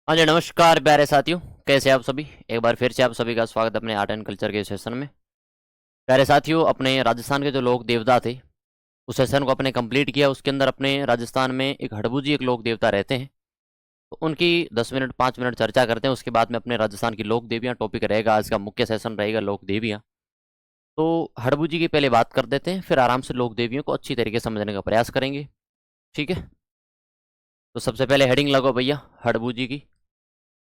हाँ जी, नमस्कार प्यारे साथियों। कैसे आप सभी? एक बार फिर से आप सभी का स्वागत है अपने आर्ट एंड कल्चर के सेशन में। प्यारे साथियों, अपने राजस्थान के जो लोक देवता थे, उस सेशन को अपने कंप्लीट किया। उसके अंदर अपने राजस्थान में एक हड़बू जी एक लोक देवता रहते हैं, तो उनकी 10 मिनट 5 मिनट चर्चा करते हैं। उसके बाद में अपने राजस्थान की लोक देवियाँ टॉपिक रहेगा, आज का मुख्य सेशन रहेगा लोक देवियाँ। तो हड़बू जी की पहले बात कर देते हैं, फिर आराम से लोक देवियों को अच्छी तरीके से समझने का प्रयास करेंगे। ठीक है, तो सबसे पहले हेडिंग लगाओ भैया हड़बू जी की,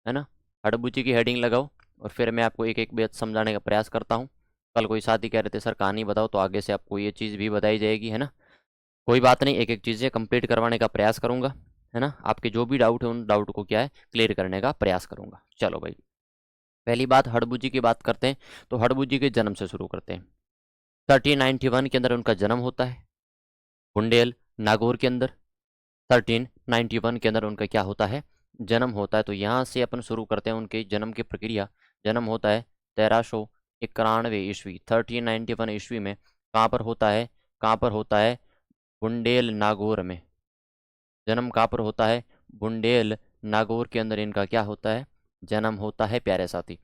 है ना। हड़बू जी की हेडिंग लगाओ और फिर मैं आपको एक एक बात समझाने का प्रयास करता हूँ। कल कोई साथी कह रहे थे सर कहानी बताओ, तो आगे से आपको ये चीज़ भी बताई जाएगी, है ना। कोई बात नहीं, एक एक चीज़ें कंप्लीट करवाने का प्रयास करूंगा, है ना। आपके जो भी डाउट है उन डाउट को क्या है क्लियर करने का प्रयास करूंगा। चलो भाई, पहली बात हड़बू जी की बात करते हैं। तो हड़बू जी के जन्म से शुरू करते हैं। 1391 के अंदर उनका जन्म होता है, बुंडेल नागौर के अंदर। 1391 के अंदर उनका क्या होता है, जन्म होता है। तो यहाँ से अपन शुरू करते हैं उनके जन्म की प्रक्रिया। जन्म होता है 1391 ईस्वी, 1391 ईस्वी में। कहाँ पर होता है, कहाँ पर होता है, बुंडेल नागौर में। जन्म कहाँ पर होता है, बुंडेल नागौर के अंदर इनका क्या होता है, जन्म होता है प्यारे साथी।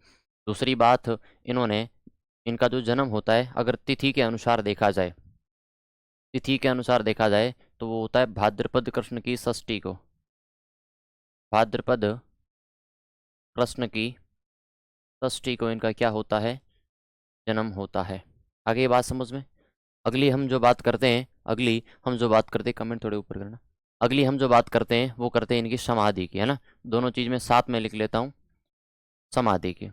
दूसरी बात, इन्होंने इनका जो जन्म होता है अगर तिथि के अनुसार देखा जाए, तिथि के अनुसार देखा जाए तो वो होता है भाद्रपद कृष्ण की षष्ठी को। भाद्रपद कृष्ण की षष्ठी को इनका क्या होता है, जन्म होता है। आगे ये बात समझ में। अगली हम जो बात करते हैं, अगली हम जो बात करते हैं, कमेंट थोड़े ऊपर करना। अगली हम जो बात करते हैं वो करते हैं इनकी समाधि की, है ना। दोनों चीज़ में साथ में लिख लेता हूँ। समाधि की,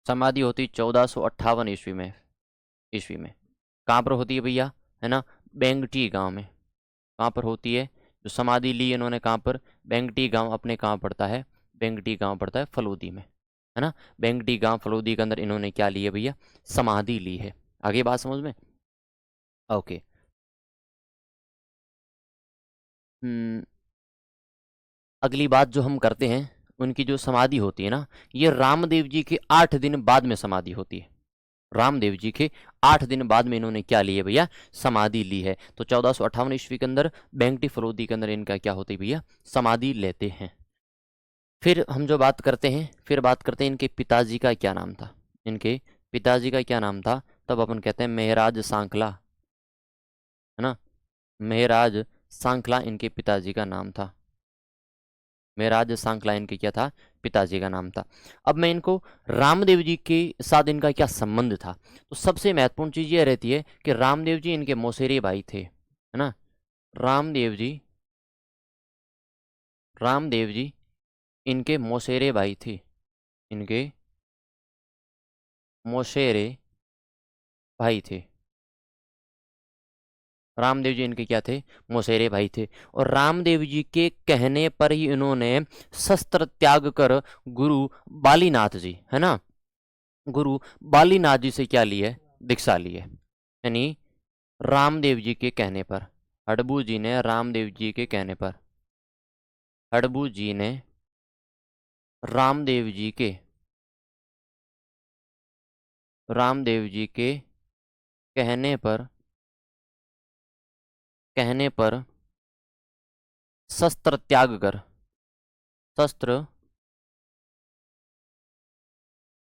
समाधि होती 1458 ईस्वी में, ईस्वी में। कहाँ पर होती है भैया, है ना, बेंगटी गांव में। कहाँ पर होती है, जो समाधि ली इन्होंने कहाँ पर, बेंगटी गांव अपने कहाँ पड़ता है, बेंगटी गांव पड़ता है फलूदी में, है ना। बेंगटी गांव फलूदी के अंदर इन्होंने क्या ली है भैया, समाधि ली है। आगे बात समझ में। ओके। हम्म, अगली बात जो हम करते हैं, उनकी जो समाधि होती है ना, ये रामदेव जी के 8 दिन बाद में समाधि होती है। रामदेव जी के 8 दिन बाद में इन्होंने क्या ली है भैया, समाधि ली है। तो 1458 ईस्वी के अंदर बेंगटी फलोदी के अंदर इनका क्या होती है भैया, समाधि लेते हैं। फिर हम जो बात करते हैं, फिर बात करते हैं इनके पिताजी का क्या नाम था। इनके पिताजी का क्या नाम था, तब अपन कहते हैं मेहराज सांखला, है ना। मेहराज सांखला इनके पिताजी का नाम था। मेहराज सांखला इनके क्या था, पिताजी का नाम था। अब मैं इनको रामदेव जी के साथ इनका क्या संबंध था, तो सबसे महत्वपूर्ण चीज ये रहती है कि रामदेव जी इनके मौसेरे भाई थे, है ना। रामदेव जी, रामदेव जी इनके मौसेरे भाई थे, इनके मौसेरे भाई थे। रामदेव जी इनके क्या थे, मौसेरे भाई थे। और रामदेव जी के कहने पर ही इन्होंने शस्त्र त्याग कर गुरु बालीनाथ जी, है ना, गुरु बालीनाथ जी से क्या ली है, दीक्षा ली है। यानी रामदेव जी के कहने पर, हड़बू जी ने रामदेव जी के कहने पर, हड़बू जी ने रामदेव जी के, रामदेव जी के कहने पर, कहने पर शस्त्र त्याग कर, शस्त्र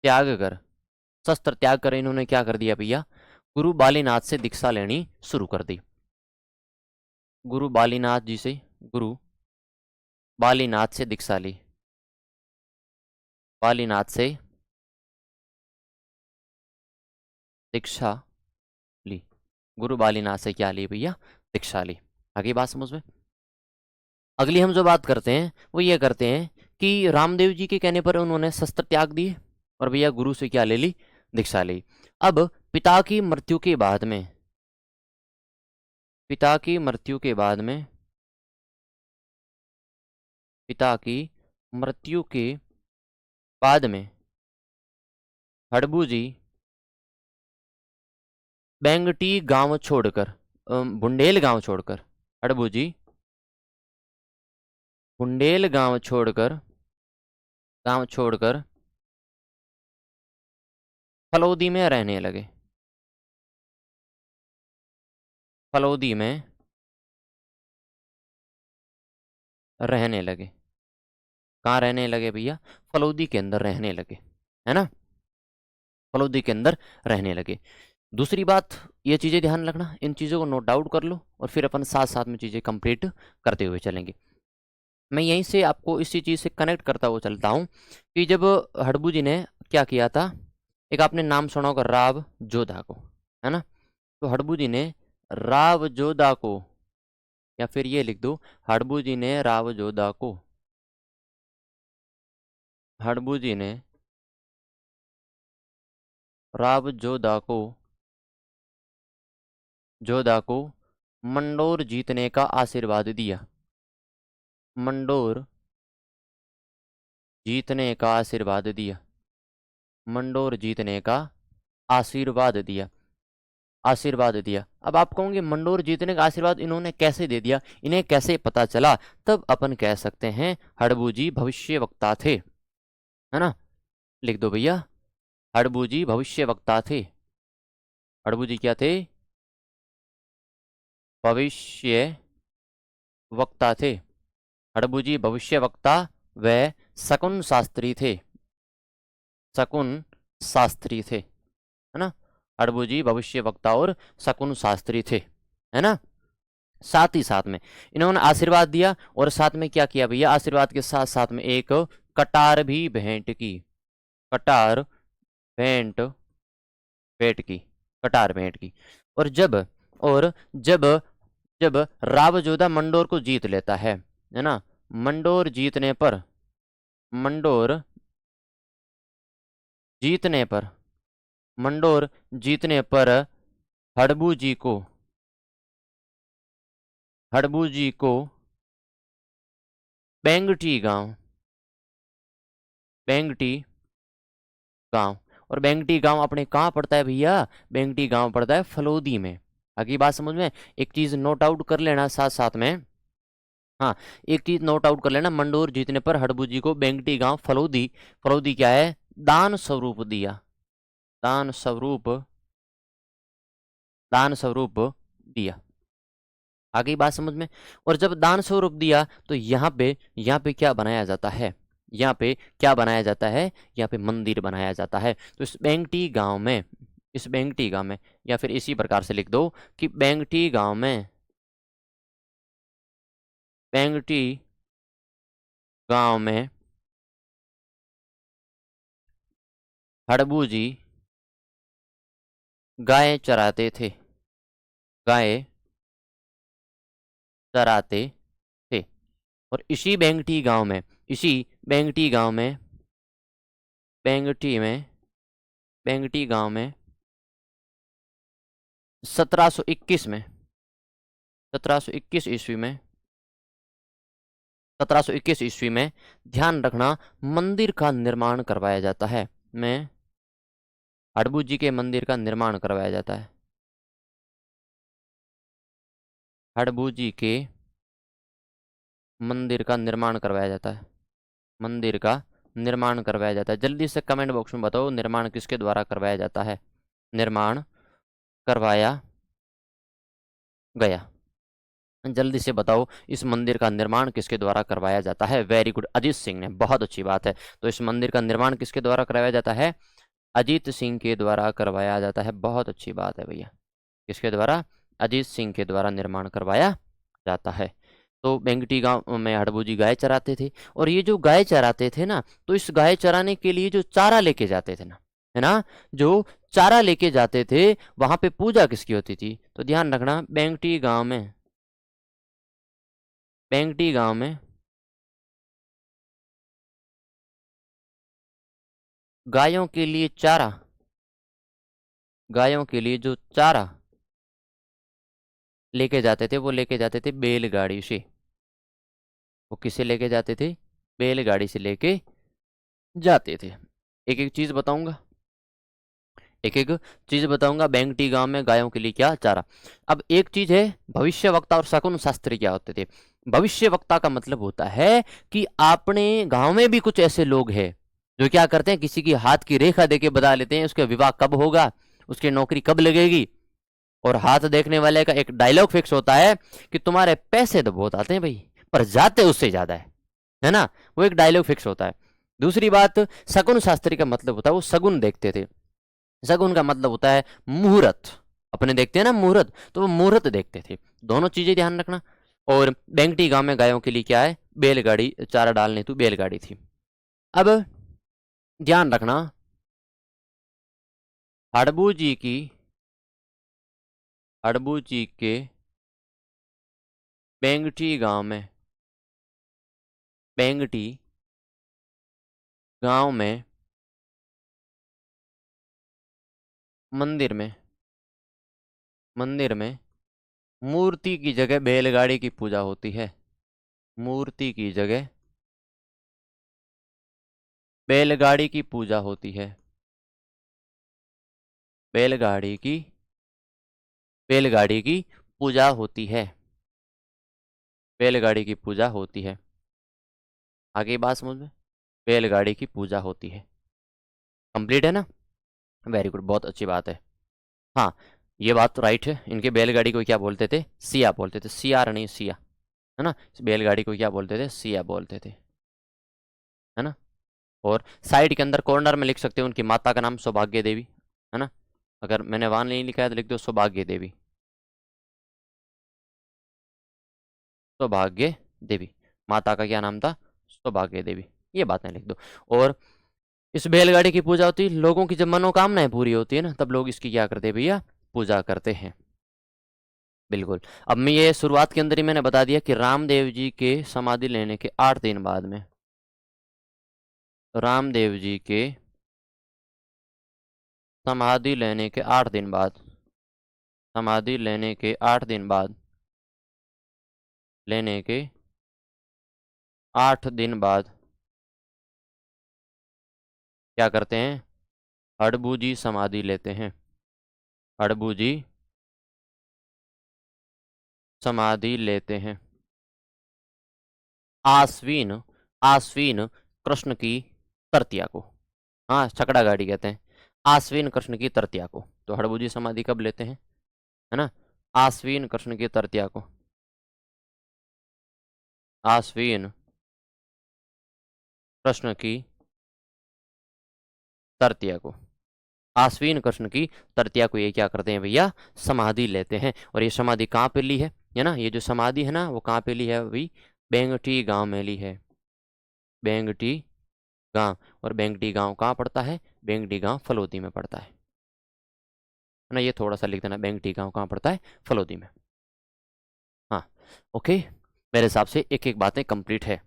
त्याग कर, शस्त्र त्याग कर इन्होंने क्या कर दिया भैया, गुरु बालीनाथ से दीक्षा लेनी शुरू कर दी। गुरु बालीनाथ जी से, गुरु बालीनाथ से दीक्षा ली, बालीनाथ से दीक्षा ली। गुरु बालीनाथ से क्या ली भैया, दीक्षा ली। आगे बात समझ में। अगली हम जो बात करते हैं वो ये करते हैं कि रामदेव जी के कहने पर उन्होंने शस्त्र त्याग दिए और भैया गुरु से क्या ले ली, दीक्षा ली। अब पिता की मृत्यु के बाद में, पिता की मृत्यु के बाद में, पिता की मृत्यु के बाद में हड़बू जी बेंगटी गांव छोड़कर, बुंडेल गांव छोड़कर, हड़बू जी बुंडेल गांव छोड़कर, गांव छोड़कर फलौदी में रहने लगे। फलौदी में रहने लगे। कहाँ रहने लगे भैया? फलौदी के अंदर रहने लगे, है ना, फलौदी के अंदर रहने लगे। दूसरी बात, ये चीज़ें ध्यान रखना, इन चीज़ों को नोट डाउन कर लो और फिर अपन साथ साथ में चीज़ें कंप्लीट करते हुए चलेंगे। मैं यहीं से आपको इसी चीज़ से कनेक्ट करता हुआ चलता हूँ कि जब हड़बू जी ने क्या किया था, एक आपने नाम सुना होगा राव जोधा को, है ना, तो हड़बू जी ने राव जोधा को, या फिर ये लिख दो, हड़बू जी ने राव जोधा को, हड़बू जी ने राव जोधा को मंडोर जीतने का आशीर्वाद दिया, मंडोर जीतने का आशीर्वाद दिया, मंडोर जीतने का आशीर्वाद दिया, आशीर्वाद दिया। अब आप कहोगे मंडोर जीतने का आशीर्वाद इन्होंने कैसे दे दिया, इन्हें कैसे पता चला? तब अपन कह सकते हैं हड़बू जी भविष्यवक्ता थे, है ना, लिख दो भैया, हड़बू जी भविष्यवक्ता थे। हड़बू जी क्या थे? भविष्य वक्ता थे। हड़बू जी भविष्यवक्ता व शकुन शास्त्री थे, शकुन शास्त्री थे, है ना, हड़बू जी भविष्य वक्ता और शकुन शास्त्री थे, है ना। साथ ही साथ में इन्होंने आशीर्वाद दिया और साथ में क्या किया भैया? आशीर्वाद के साथ साथ में एक कटार भी भेंट की, कटार भेंट भेंट की, कटार भेंट की। और जब जब रावजोधा मंडोर को जीत लेता है ना, मंडोर जीतने पर, मंडोर जीतने पर, मंडोर जीतने पर हड़बू जी को, हड़बू जी को बेंगटी गांव, बेंगटी गांव, और बेंगटी गांव अपने कहाँ पड़ता है भैया? बेंगटी गांव पड़ता है फलौदी में। आगे बात समझ में? एक चीज नोट आउट कर लेना साथ साथ में, हाँ, एक चीज नोट आउट कर लेना, मंडोर जीतने पर हड़बू जी को बेंगटी गांव फलौदी, फलौदी क्या है? दान स्वरूप दिया, दान स्वरूप, दान स्वरूप दिया। आगे बात समझ में? और जब दान स्वरूप दिया तो यहाँ पे क्या बनाया जाता है? यहाँ पे क्या बनाया जाता है? यहाँ पे मंदिर बनाया जाता है। तो इस बेंगटी गांव में, इस बेंगटी गांव में, या फिर इसी प्रकार से लिख दो कि बेंगटी गांव में, बेंगटी गांव में हड़बू जी गाय चराते थे, गाय चराते थे। और इसी बेंगटी गांव में, इसी बेंगटी गांव में, बेंगटी में, बेंगटी गांव में 1721 में, 1721 ईस्वी में, 1721 ईस्वी में, ध्यान रखना, मंदिर का निर्माण करवाया जाता है। में हड़बू जी के मंदिर का निर्माण करवाया जाता है, हड़बू जी के मंदिर का निर्माण करवाया जाता है, मंदिर का निर्माण करवाया जाता है। जल्दी से कमेंट बॉक्स में बताओ, निर्माण किसके द्वारा करवाया जाता है? निर्माण करवाया गया, जल्दी से बताओ, इस मंदिर का निर्माण किसके द्वारा करवाया जाता है? वेरी गुड, अजीत सिंह ने, बहुत अच्छी बात है। तो इस मंदिर का निर्माण किसके द्वारा करवाया जाता है? अजीत सिंह के द्वारा करवाया जाता है। बहुत अच्छी बात है भैया, किसके द्वारा? अजीत सिंह के द्वारा निर्माण करवाया जाता है। तो बेंगटी गांव में हड़बू जी गाय चराते थे, और ये जो गाय चराते थे ना, तो इस गाय चराने के लिए जो चारा लेके जाते थे ना, है ना, जो चारा लेके जाते थे, वहां पे पूजा किसकी होती थी? तो ध्यान रखना, बेंगटी गांव में, बेंगटी गांव में गायों के लिए चारा, गायों के लिए जो चारा लेके जाते थे, वो लेके जाते थे बैलगाड़ी से। वो किससे लेके जाते थे? बैलगाड़ी से लेके जाते थे। एक एक चीज बताऊंगा, एक एक चीज बताऊंगा। बेंगटी गांव में गायों के लिए क्या चारा। अब एक चीज है, भविष्य वक्ता और शकुन शास्त्री क्या होते थे? भविष्य वक्ता का मतलब होता है कि अपने गांव में भी कुछ ऐसे लोग हैं जो क्या करते हैं, किसी की हाथ की रेखा देके बता लेते हैं उसके विवाह कब होगा, उसकी नौकरी कब लगेगी। और हाथ देखने वाले का एक डायलॉग फिक्स होता है कि तुम्हारे पैसे तो बहुत आते हैं भाई, पर जाते उससे ज्यादा है है ना, वो एक डायलॉग फिक्स होता है। दूसरी बात, शकुन शास्त्री का मतलब होता है वो शगुन देखते थे। शगुन का मतलब होता है मुहूर्त, अपने देखते हैं ना मुहूर्त, तो वो मुहूर्त देखते थे। दोनों चीजें ध्यान रखना। और बेंगटी गांव में गायों के लिए क्या है, बैलगाड़ी, चारा डालने हेतु बैलगाड़ी थी। अब ध्यान रखना, हड़बू जी की, हड़बू जी के बेंगटी गांव में, बेंगटी गांव में मंदिर में, मंदिर में मूर्ति की जगह बैलगाड़ी की पूजा होती है। मूर्ति की जगह बैलगाड़ी की पूजा होती है। बैलगाड़ी की, बैलगाड़ी की पूजा होती है। बैलगाड़ी की पूजा होती है। आगे बात समझ में, बैलगाड़ी की पूजा होती है। कंप्लीट है ना, वेरी गुड, बहुत अच्छी बात है। हाँ, ये बात तो राइट है। इनके बैलगाड़ी को क्या बोलते थे, सिया बोलते थे, सियार नहीं सिया, है ना। इस बैलगाड़ी को क्या बोलते थे, सिया बोलते थे, है ना। और साइड के अंदर कॉर्नर में लिख सकते हो उनकी माता का नाम सौभाग्य देवी, है ना। अगर मैंने वहां नहीं लिखा है तो लिख दो सौभाग्य देवी, सौभाग्य देवी, माता का क्या नाम था, सौभाग्य देवी, ये बातें लिख दो। और इस बैलगाड़ी की पूजा होती है, लोगों की जब मनोकामनाएं पूरी होती है ना, तब लोग इसकी क्या करते हैं भैया, पूजा करते हैं। बिल्कुल। अब मैं ये शुरुआत के अंदर ही मैंने बता दिया कि रामदेव जी के समाधि लेने के 8 दिन बाद में, रामदेव जी के समाधि लेने के 8 दिन बाद, समाधि लेने के 8 दिन बाद, लेने के 8 दिन बाद क्या करते हैं, हड़बू जी समाधि लेते हैं। हड़बू जी समाधि लेते हैं। आश्विन, आश्विन कृष्ण की तृतीया को, हाँ छकड़ा गाड़ी कहते हैं, आश्विन कृष्ण की तृतीया को। तो हड़बू जी समाधि कब लेते हैं, है ना, आश्विन कृष्ण की तृतीया को, आश्विन कृष्ण की तृतीया को, आश्विन कृष्ण की तृतीया को ये क्या करते हैं भैया, समाधि लेते हैं। और ये समाधि कहाँ पे ली है ना, ये जो समाधि है ना वो कहाँ पे ली है अभी, बेंगटी गांव में ली है, बेंगटी गांव। और बेंगटी गांव कहाँ पड़ता है, बेंगटी गांव फलोदी में पड़ता है ना। ये थोड़ा सा लिख देना, बेंगटी गांव कहाँ पड़ता है, फलोदी में। हाँ, ओके, मेरे हिसाब से एक एक बातें कंप्लीट है,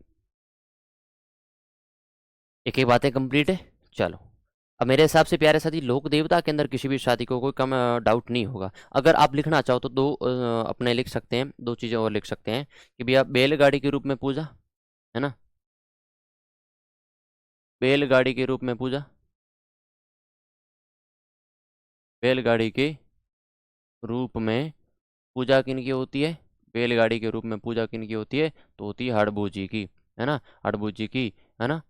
एक एक बातें कंप्लीट है। चलो, अब मेरे हिसाब से प्यारे साथी, लोक देवता के अंदर किसी भी शादी को कोई कम डाउट नहीं होगा। अगर आप लिखना चाहो तो दो अपने लिख सकते हैं, दो चीज़ें और लिख सकते हैं कि भैया बैलगाड़ी के रूप में पूजा, है ना, बैलगाड़ी के रूप में पूजा, बैलगाड़ी के रूप में पूजा किनकी होती है, बैलगाड़ी के रूप में पूजा किनकी होती है, तो होती है हड़बू जी की, है ना, हड़बू जी की, है ना।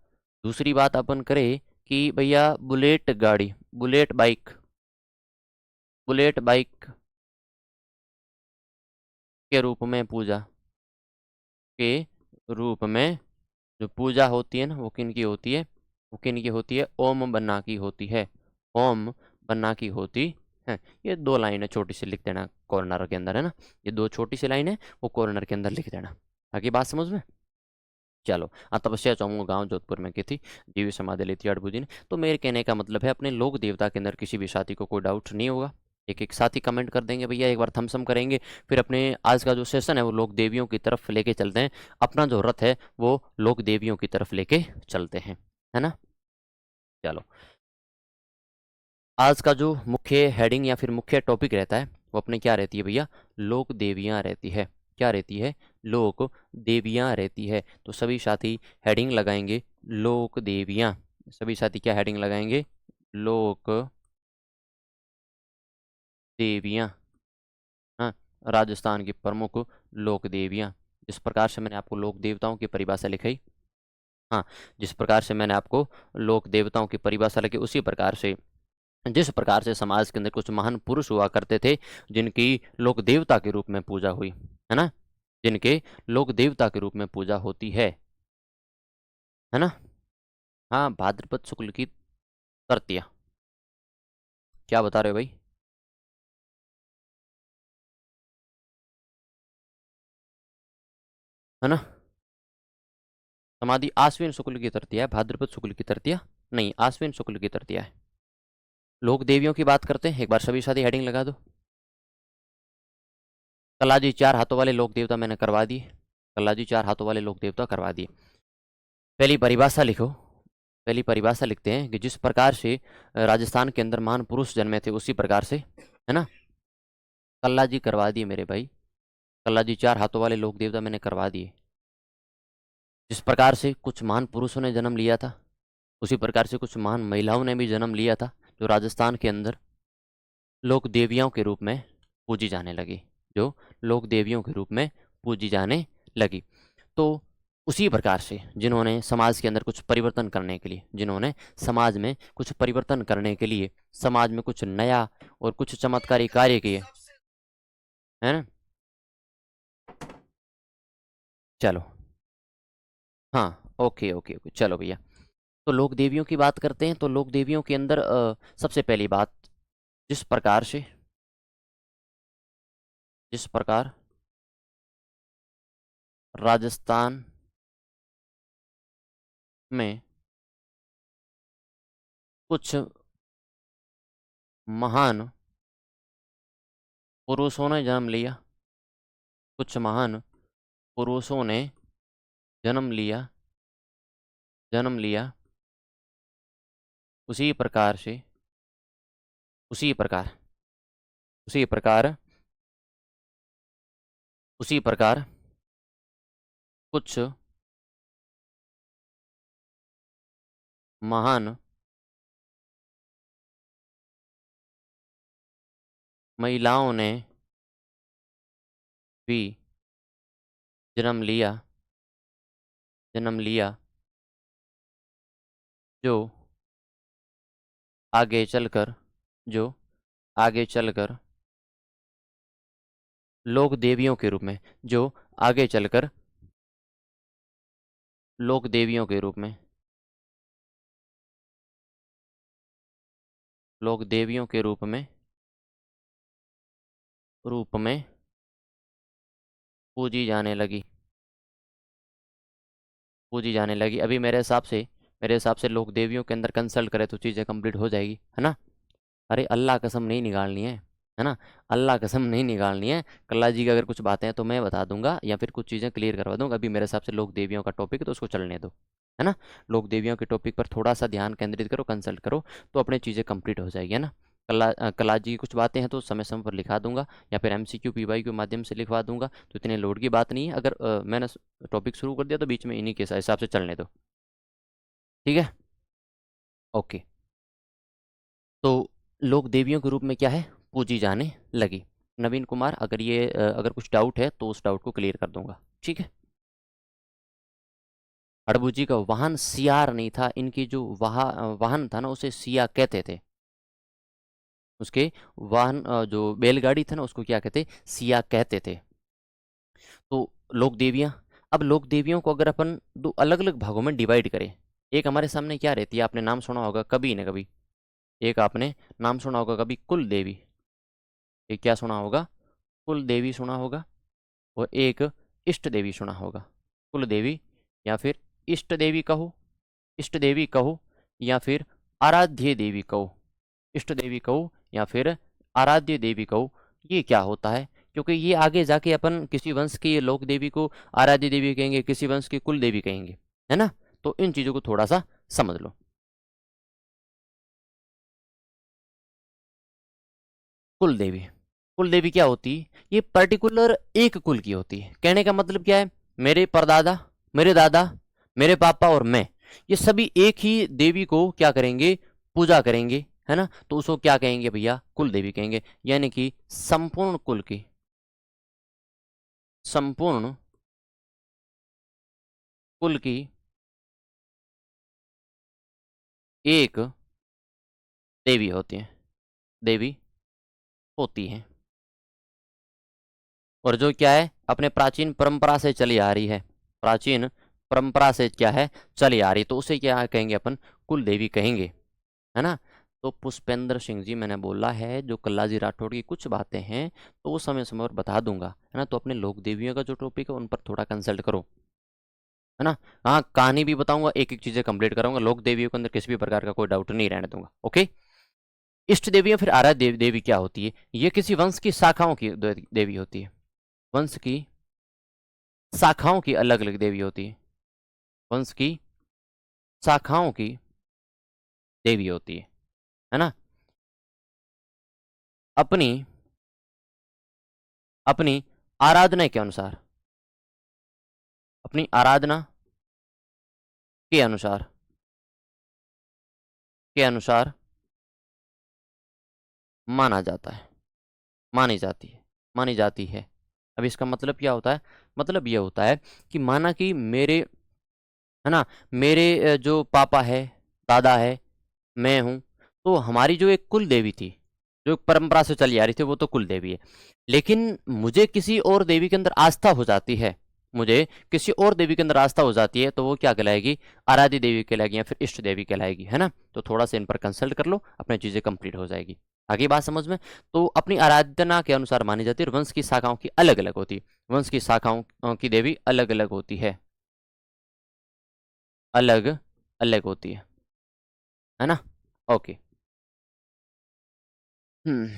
दूसरी बात अपन करें कि भैया बुलेट गाड़ी, बुलेट बाइक, बुलेट बाइक के रूप में पूजा, के रूप में जो पूजा होती है ना वो किन की होती है, वो किन की होती है, ओम बन्ना की होती है, ओम बन्ना की होती है। ये दो लाइन है, छोटी सी लिख देना कॉर्नर के अंदर, है ना, ये दो छोटी सी लाइन है, वो कॉर्नर के अंदर लिख देना, ताकि बात समझ में। चलो, तपस्या चौमुखा गांव जोधपुर में की थी, जीवी समाधि ली थी अड़बू जी ने। तो मेरे कहने का मतलब है अपने लोक देवता के अंदर किसी भी साथी को कोई डाउट नहीं होगा। एक एक साथी कमेंट कर देंगे भैया, एक बार थम्सअप करेंगे। फिर अपने आज का जो सेशन है वो लोक देवियों की तरफ लेके चलते हैं, अपना जो रथ है वो लोक देवियों की तरफ लेके चलते हैं, है ना। चलो, आज का जो मुख्य हेडिंग या फिर मुख्य टॉपिक रहता है वो अपने क्या रहती है भैया, लोक देवियाँ रहती है। क्या रहती है, लोक देवियाँ रहती है। तो सभी साथी हेडिंग लगाएंगे लोक देवियाँ, सभी साथी क्या हेडिंग लगाएंगे, लोक देवियाँ, हाँ, राजस्थान की प्रमुख लोक देवियाँ। जिस प्रकार से मैंने आपको लोक देवताओं की परिभाषा लिखाई, हाँ, जिस प्रकार से मैंने आपको लोक देवताओं की परिभाषा लिखी, उसी प्रकार से जिस प्रकार से समाज के अंदर कुछ महान पुरुष हुआ करते थे जिनकी लोक देवता के रूप में पूजा हुई, है ना, जिनके लोक देवता के रूप में पूजा होती है, है ना। हाँ, भाद्रपद शुक्ल की तृतीया। क्या बता रहे हो भाई? है ना। समाधि आश्विन शुक्ल की तृतीया है, भाद्रपद शुक्ल की तृतीया नहीं, आश्विन शुक्ल की तृतीया है। लोक देवियों की बात करते हैं, एक बार सभी साथी हेडिंग लगा दो। कलाजी चार हाथों वाले लोक देवता मैंने करवा दिए। कलाजी चार हाथों वाले लोक देवता करवा दिए। पहली परिभाषा लिखो। पहली परिभाषा लिखते हैं कि जिस प्रकार से राजस्थान के अंदर महान पुरुष जन्मे थे उसी प्रकार से, है ना। कल्लाजी करवा दिए मेरे भाई। कल्लाजी चार हाथों वाले लोक देवता मैंने करवा दिए। जिस प्रकार से कुछ महान पुरुषों ने जन्म लिया था उसी प्रकार से कुछ महान महिलाओं ने भी जन्म लिया था, जो राजस्थान के अंदर लोक देवियों के रूप में पूजी जाने लगी। जो लोक देवियों के रूप में पूजी जाने लगी। तो उसी प्रकार से जिन्होंने समाज के अंदर कुछ परिवर्तन करने के लिए, जिन्होंने समाज में कुछ परिवर्तन करने के लिए समाज में कुछ नया और कुछ चमत्कारी कार्य किए, है ना। चलो। हाँ, ओके ओके ओके, चलो भैया। तो लोक देवियों की बात करते हैं। तो लोक देवियों के अंदर सबसे पहली बात, जिस प्रकार से, जिस प्रकार राजस्थान में कुछ महान पुरुषों ने जन्म लिया, कुछ महान पुरुषों ने जन्म लिया, जन्म लिया, उसी प्रकार से, उसी प्रकार, उसी प्रकार, उसी प्रकार कुछ महान महिलाओं ने भी जन्म लिया, जन्म लिया, जो आगे चलकर, जो आगे चलकर लोक देवियों के रूप में, जो आगे चलकर लोक देवियों के रूप में, लोक देवियों के रूप में पूजी जाने लगी, पूजी जाने लगी। अभी मेरे हिसाब से लोक देवियों के अंदर कंसल्ट करें तो चीज़ें कंप्लीट हो जाएगी, है ना। अरे अल्लाह कसम नहीं निकालनी है ना। अल्लाह कसम नहीं निकालनी है। कल्ला जी की अगर कुछ बातें हैं तो मैं बता दूंगा या फिर कुछ चीज़ें क्लियर करवा दूंगा। अभी मेरे हिसाब से लोक देवियों का टॉपिक है तो उसको चलने दो, है ना। लोक देवियों के टॉपिक पर थोड़ा सा ध्यान केंद्रित करो, कंसल्ट करो, तो अपनी चीज़ें कंप्लीट हो जाएगी, है ना। कल्ला जी की कुछ बातें हैं तो समय समय पर लिखा दूंगा या फिर MCQ PY के माध्यम से लिखवा दूंगा, तो इतने लोड की बात नहीं है। अगर मैंने टॉपिक शुरू कर दिया तो बीच में इन्हीं के हिसाब से चलने दो, ठीक है। ओके। तो लोक देवियों के रूप में क्या है, पूजी जाने लगी। नवीन कुमार, अगर कुछ डाउट है तो उस डाउट को क्लियर कर दूंगा, ठीक है। हड़बू जी का वाहन सियार नहीं था, इनकी जो वाहन था ना उसे सिया कहते थे। उसके वाहन जो बैलगाड़ी था ना उसको क्या कहते, सिया कहते थे। तो लोक देवियां, अब लोक देवियों को अगर अपन दो अलग अलग भागों में डिवाइड करें, एक हमारे सामने क्या रहती है, आपने नाम सुना होगा कभी न कभी, एक आपने नाम सुना होगा कभी, कुल देवी। एक क्या सुना होगा, कुल देवी सुना होगा। और एक इष्ट देवी सुना होगा। कुल देवी या फिर इष्ट देवी कहो, इष्ट देवी कहो या फिर आराध्य देवी कहो, इष्ट देवी कहो या फिर आराध्य देवी कहो। ये क्या होता है, क्योंकि ये आगे जाके अपन किसी वंश की ये लोक देवी को आराध्य देवी कहेंगे, किसी वंश की कुल देवी कहेंगे, है ना। तो इन चीजों को थोड़ा सा समझ लो। कुल देवी, कुल देवी क्या होती है, ये पर्टिकुलर एक कुल की होती है। कहने का मतलब क्या है, मेरे परदादा, मेरे दादा, मेरे पापा और मैं, ये सभी एक ही देवी को क्या करेंगे, पूजा करेंगे, है ना। तो उसको क्या कहेंगे भैया, कुल देवी कहेंगे। यानी कि संपूर्ण कुल की, संपूर्ण कुल की एक देवी होती है, देवी होती है। और जो क्या है, अपने प्राचीन परंपरा से चली आ रही है, प्राचीन परंपरा से क्या है चली आ रही, तो उसे क्या कहेंगे अपन, कुल देवी कहेंगे, है ना। तो पुष्पेंद्र सिंह जी, मैंने बोला है जो कल्लाजी राठौड़ की कुछ बातें हैं तो वो समय समय पर बता दूंगा, है ना। तो अपने लोक देवियों का जो टॉपिक है उन पर थोड़ा कंसल्ट करो, है ना। हाँ, कहानी भी बताऊंगा, एक एक चीजें कंप्लीट कराऊंगा, लोक देवियों के अंदर किसी भी प्रकार का कोई डाउट नहीं रहने दूंगा, ओके। इष्ट देवी या फिर आराध्य देवी क्या होती है, ये किसी वंश की शाखाओं की देवी होती है, वंश की शाखाओं की अलग अलग देवी होती है, वंश की शाखाओं की देवी होती है ना। अपनी अपनी आराधना के अनुसार, अपनी आराधना के अनुसार, के अनुसार माना जाता है, मानी जाती है, मानी जाती है। अब इसका मतलब क्या होता है, मतलब यह होता है कि माना कि मेरे, है ना, मेरे जो पापा है, दादा है, मैं हूँ, तो हमारी जो एक कुल देवी थी, जो परंपरा से चली आ रही थी, वो तो कुल देवी है। लेकिन मुझे किसी और देवी के अंदर आस्था हो जाती है, मुझे किसी और देवी के अंदर आस्था हो जाती है, तो वो क्या कहलाएगी, आराध्य देवी कहलाएगी या फिर इष्ट देवी कहलाएगी, है ना। तो थोड़ा सा इन पर कंसल्ट कर लो, अपनी चीजें कंप्लीट हो जाएगी। आगे बात समझ में। तो अपनी आराधना के अनुसार मानी जाती है, और वंश की शाखाओं की अलग अलग होती है, वंश की शाखाओं की देवी अलग अलग होती है, अलग अलग होती है ना। ओके। हम्म।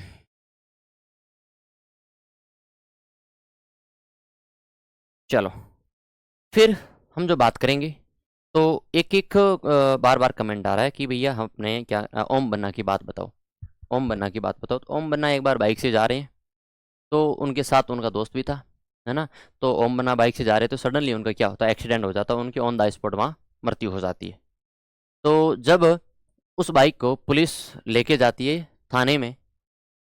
चलो, फिर हम जो बात करेंगे, तो एक एक बार बार कमेंट आ रहा है कि भैया हम अपने क्या ओम बन्ना की बात बताओ, ओम बन्ना की बात बताओ। तो ओम बन्ना एक बार बाइक से जा रहे हैं, तो उनके साथ उनका दोस्त भी था, है ना। तो ओम बन्ना बाइक से जा रहे, तो सडनली उनका क्या होता है, एक्सीडेंट हो जाता है, उनकी ऑन द स्पॉट वहाँ मृत्यु हो जाती है। तो जब उस बाइक को पुलिस लेके जाती है थाने में,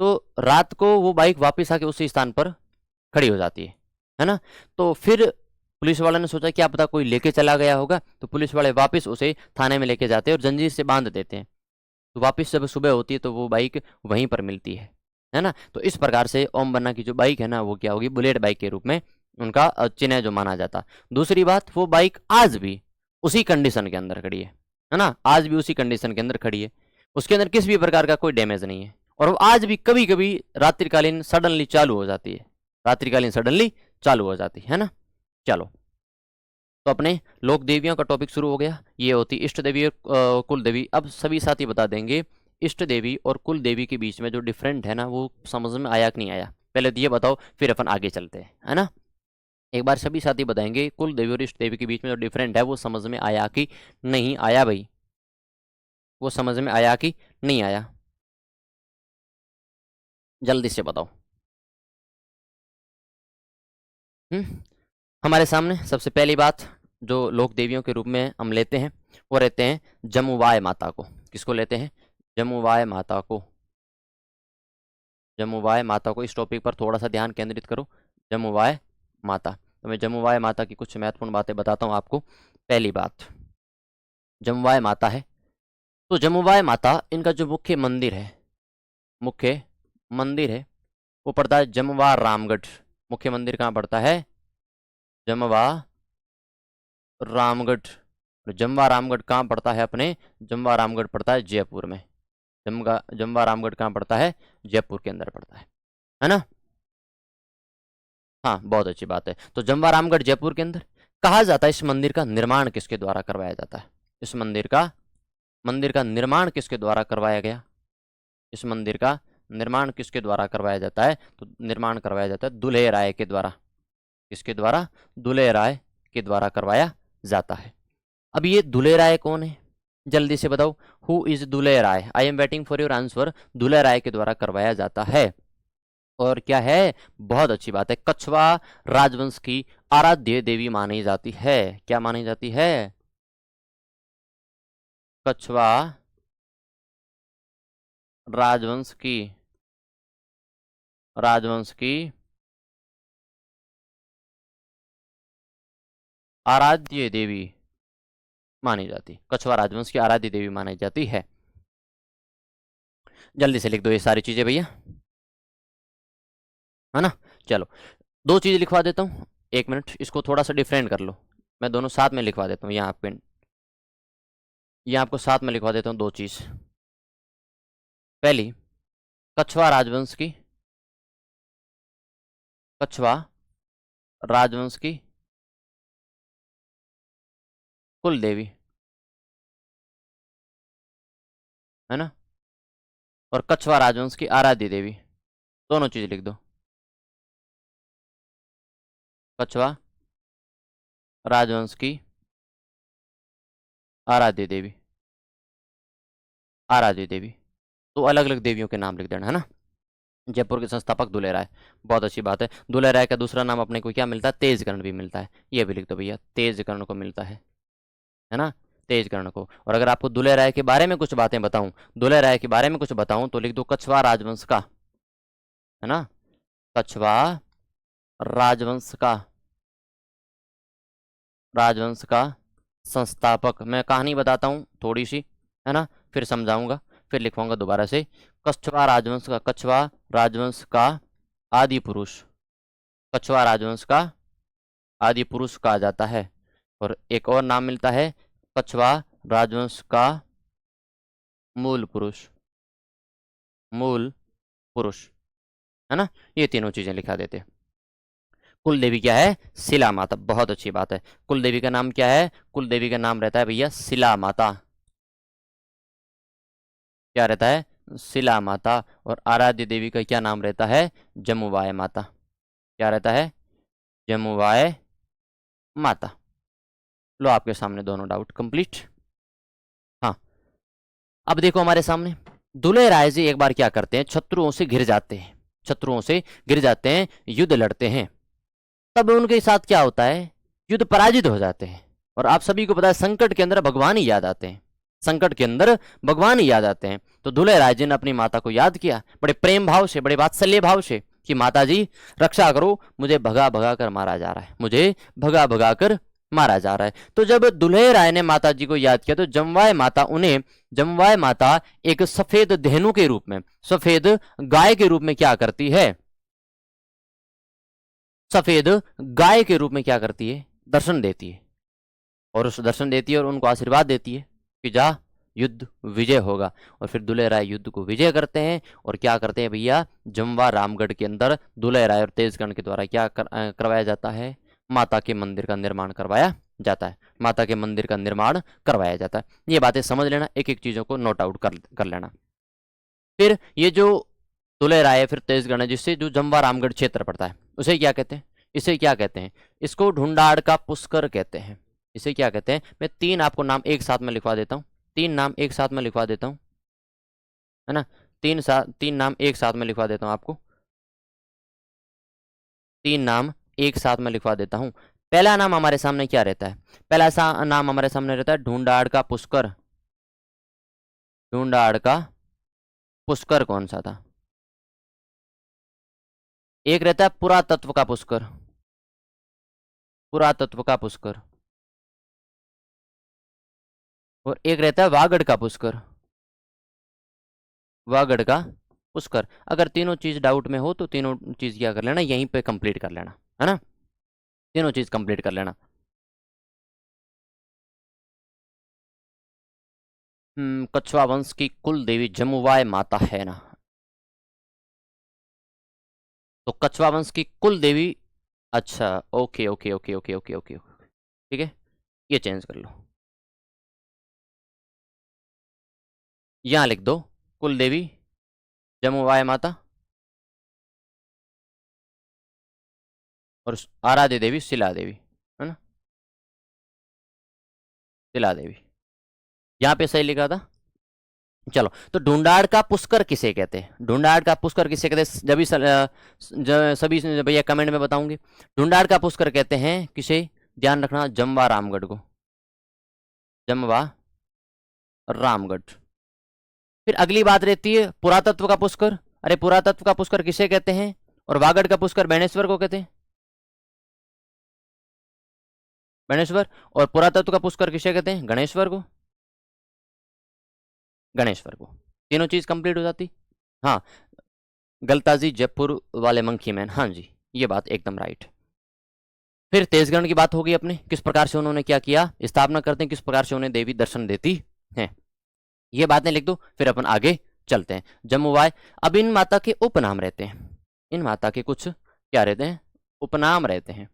तो रात को वो बाइक वापस आके उसी स्थान पर खड़ी हो जाती है ना। तो फिर पुलिस वालों ने सोचा क्या पता कोई लेके चला गया होगा, तो पुलिस वाले वापस उसे थाने में लेके जाते हैं और जंजीर से बांध देते हैं। तो वापस जब सुबह होती है तो वो बाइक वहीं पर मिलती है ना। तो इस प्रकार से ओम बन्ना की जो बाइक है ना, वो क्या होगी, बुलेट बाइक के रूप में उनका चिन्ह जो माना जाता। दूसरी बात, वो बाइक आज भी उसी कंडीशन के अंदर खड़ी है ना, आज भी उसी कंडीशन के अंदर खड़ी है, उसके अंदर किसी भी प्रकार का कोई डैमेज नहीं है, और वो आज भी कभी कभी रात्रिकालीन सडनली चालू हो जाती है, रात्रिकालीन सडनली चालू हो जाती है ना। चलो, तो अपने लोक देवियों का टॉपिक शुरू हो गया, ये होती इष्ट देवी और कुल देवी। अब सभी साथी बता देंगे इष्ट देवी और कुल देवी के बीच में जो डिफरेंट है ना, वो समझ में आया कि नहीं आया, पहले तो ये बताओ, फिर अपन आगे चलते हैं, है ना। एक बार सभी साथी बताएंगे कुल देवी और इष्ट देवी के बीच में जो डिफरेंट है वो समझ में आया कि नहीं आया भाई, वो समझ में आया कि नहीं आया, जल्दी से बताओ। हमारे सामने सबसे पहली बात जो लोक देवियों के रूप में हम लेते हैं, वो रहते हैं जमुवाय माता को। किसको लेते हैं, जमुवाय माता को, जमुवाय माता को। इस टॉपिक पर थोड़ा सा ध्यान केंद्रित करो, जमुवाय माता। तो मैं जमुवाय माता की कुछ महत्वपूर्ण बातें बताता हूँ आपको। पहली बात, जमुवाय माता है, तो जमुवाय माता, इनका जो मुख्य मंदिर है, मुख्य मंदिर है, वो पड़ता है जमवा रामगढ़। मुख्य मंदिर कहाँ पड़ता है, जमवा रामगढ़। जमवा रामगढ़ कहाँ पड़ता है अपने, जमवा रामगढ़ पड़ता है जयपुर में। जमवा रामगढ़ कहाँ पड़ता है, जयपुर के अंदर पड़ता है ना। हाँ, बहुत अच्छी बात है। तो जमवा रामगढ़ जयपुर के अंदर। कहा जाता है इस मंदिर का निर्माण किसके द्वारा करवाया जाता है, इस मंदिर का निर्माण किसके द्वारा करवाया गया, इस मंदिर का निर्माण किसके द्वारा करवाया जाता है, तो निर्माण करवाया जाता है दुल्हे राय के द्वारा। किसके द्वारा, दुल्हे राय के द्वारा करवाया जाता है। अब ये दुल्हे राय कौन है, जल्दी से बताओ, who is Dulhe Rai, I am waiting for your answer. Dulhe Rai के द्वारा करवाया जाता है, और क्या है, बहुत अच्छी बात है, कछवा राजवंश की आराध्य देवी मानी जाती है। क्या मानी जाती है, कछवा राजवंश की, राजवंश की आराध्य देवी मानी जाती, कछवा राजवंश की आराध्य देवी मानी जाती है। जल्दी से लिख दो ये सारी चीजें भैया, है ना। चलो, दो चीजें लिखवा देता हूँ, एक मिनट, इसको थोड़ा सा डिफरेंट कर लो। मैं दोनों साथ में लिखवा देता हूँ यहाँ पे, यहाँ आपको साथ में लिखवा देता हूँ 2 चीज़। पहली, कछवा राजवंश की, कछवा राजवंश की कुल देवी, है ना, और कछवा राजवंश की आराध्य देवी, दोनों चीज लिख दो। कछवा राजवंश की आराध्य देवी, आराध्य देवी, तो अलग अलग देवियों के नाम लिख देना, है ना। जयपुर के संस्थापक दुलेराय, बहुत अच्छी बात है। दुलेराय का दूसरा नाम अपने को क्या मिलता है? तेजकर्ण भी मिलता है, ये भी लिख दो भैया, तेजकर्ण को मिलता है ना, तेजकर्ण को। और अगर आपको दुलेराय के बारे में कुछ बातें बताऊं, दुलेराय के बारे में कुछ बताऊं तो लिख दो कछवा राजवंश का, है ना, कछवा राजवंश का, राजवंश का संस्थापक। मैं कहानी बताता हूँ थोड़ी सी, है ना, फिर समझाऊंगा, फिर लिखवाऊंगा दोबारा से। कछवा राजवंश का, कछवा राजवंश का आदि पुरुष, कछवा राजवंश का आदि पुरुष कहा जाता है। और एक और नाम मिलता है, कछवा राजवंश का मूल पुरुष, मूल पुरुष, है ना। ये तीनों चीजें लिखा देते। कुल देवी क्या है? शिला माता, बहुत अच्छी बात है। कुल देवी का नाम क्या है? कुल देवी का नाम रहता है भैया शिला माता, क्या रहता है? शिला माता। और आराध्य देवी का क्या नाम रहता है? जमुवाय माता, क्या रहता है? जमुवाय माता। लो आपके सामने दोनों डाउट कंप्लीट। हाँ, अब देखो हमारे सामने दुले राय जी एक बार क्या करते हैं, शत्रुओं से घिर जाते हैं, शत्रुओं से घिर जाते हैं, युद्ध लड़ते हैं। तब उनके साथ क्या होता है? युद्ध पराजित हो जाते हैं। और आप सभी को पता है संकट के अंदर भगवान ही याद आते हैं, संकट के अंदर भगवान ही याद आते हैं। तो दुले राय जी ने अपनी माता को याद किया बड़े प्रेम भाव से, बड़े वात्सल्य भाव से, कि माता जी रक्षा करो, मुझे भगा भगा कर मारा जा रहा है, मुझे भगा भगा कर मारा जा रहा है। तो जब दुल्हे राय ने माता जी को याद किया तो जमवाय माता उन्हें, जमवाय माता एक सफेद धेनु के रूप में, सफेद गाय के रूप में क्या करती है? सफेद गाय के रूप में क्या करती है? दर्शन देती है। और उस दर्शन देती है और उनको आशीर्वाद देती है कि जा, युद्ध विजय होगा। और फिर दुल्हे राय युद्ध को विजय करते हैं। और क्या करते हैं भैया? जमवा रामगढ़ के अंदर दुल्हे राय और तेजकर्ण के द्वारा क्या करवाया जाता है? माता के मंदिर का निर्माण करवाया जाता है, माता के मंदिर का निर्माण करवाया जाता है। ये बातें समझ लेना, एक एक चीजों को नोट आउट कर लेना। फिर ये जो दुल्हे राय फिर तेजगढ़ है, जिससे जो जमवा रामगढ़ क्षेत्र पड़ता है, उसे क्या कहते हैं? इसे क्या कहते हैं? इसको ढूंढाड़ का पुष्कर कहते हैं। इसे क्या कहते हैं? मैं 3 आपको नाम एक साथ में लिखवा देता हूँ, 3 नाम एक साथ में लिखवा देता हूँ, है ना। 3 नाम एक साथ में लिखवा देता हूँ आपको, 3 नाम एक साथ में लिखवा देता हूँ। पहला नाम हमारे सामने क्या रहता है? पहला नाम हमारे सामने रहता है ढूंढाड़ का पुष्कर। ढूंढाड़ का पुष्कर कौन सा था? एक रहता है पुरातत्व का पुष्कर, पुरातत्व का पुष्कर। और एक रहता है वागड़ का पुष्कर, वागड़ का पुष्कर। अगर तीनों चीज डाउट में हो तो तीनों चीज क्या कर लेना, यहीं पे कंप्लीट कर लेना, है ना, तीनों चीज कंप्लीट कर लेना। कछवा वंश की कुल देवी जमुवाय माता है ना, तो कछवा वंश की कुल देवी, अच्छा, okay okay okay okay okay okay, ठीक है, ये चेंज कर लो, यहां लिख दो कुल देवी जमुवाय माता, और आराध्य देवी शिला देवी, है ना, शिला देवी, यहाँ पे सही लिखा था। चलो, तो ढूंढाड़ का पुष्कर किसे कहते हैं? ढूंढाड़ का पुष्कर किसे कहते हैं? जब भी सभी भैया कमेंट में बताऊंगे। ढूंढाड़ का पुष्कर कहते हैं किसे? ध्यान रखना, जमवा रामगढ़ को, जमवा रामगढ़। फिर अगली बात रहती है पुरातत्व का पुष्कर। अरे पुरातत्व का पुष्कर किसे कहते हैं? और वागड़ का पुष्कर बेणेश्वर को कहते हैं, बेणेश्वर। और पुरातत्व का पुष्कर किसे कहते हैं? गणेश्वर को, गणेश्वर को। तीनों चीज कंप्लीट हो जाती। हाँ, गलताजी जयपुर वाले मंकी मैन, हाँ जी, ये बात एकदम राइट। फिर तेजगण की बात होगी अपने, किस प्रकार से उन्होंने क्या किया, स्थापना करते हैं, किस प्रकार से उन्हें देवी दर्शन देती है, ये बातें लिख दो। फिर अपन आगे चलते हैं। जम्मुवाय, अब इन माता के उपनाम रहते हैं, इन माता के कुछ क्या रहते हैं, उपनाम रहते हैं,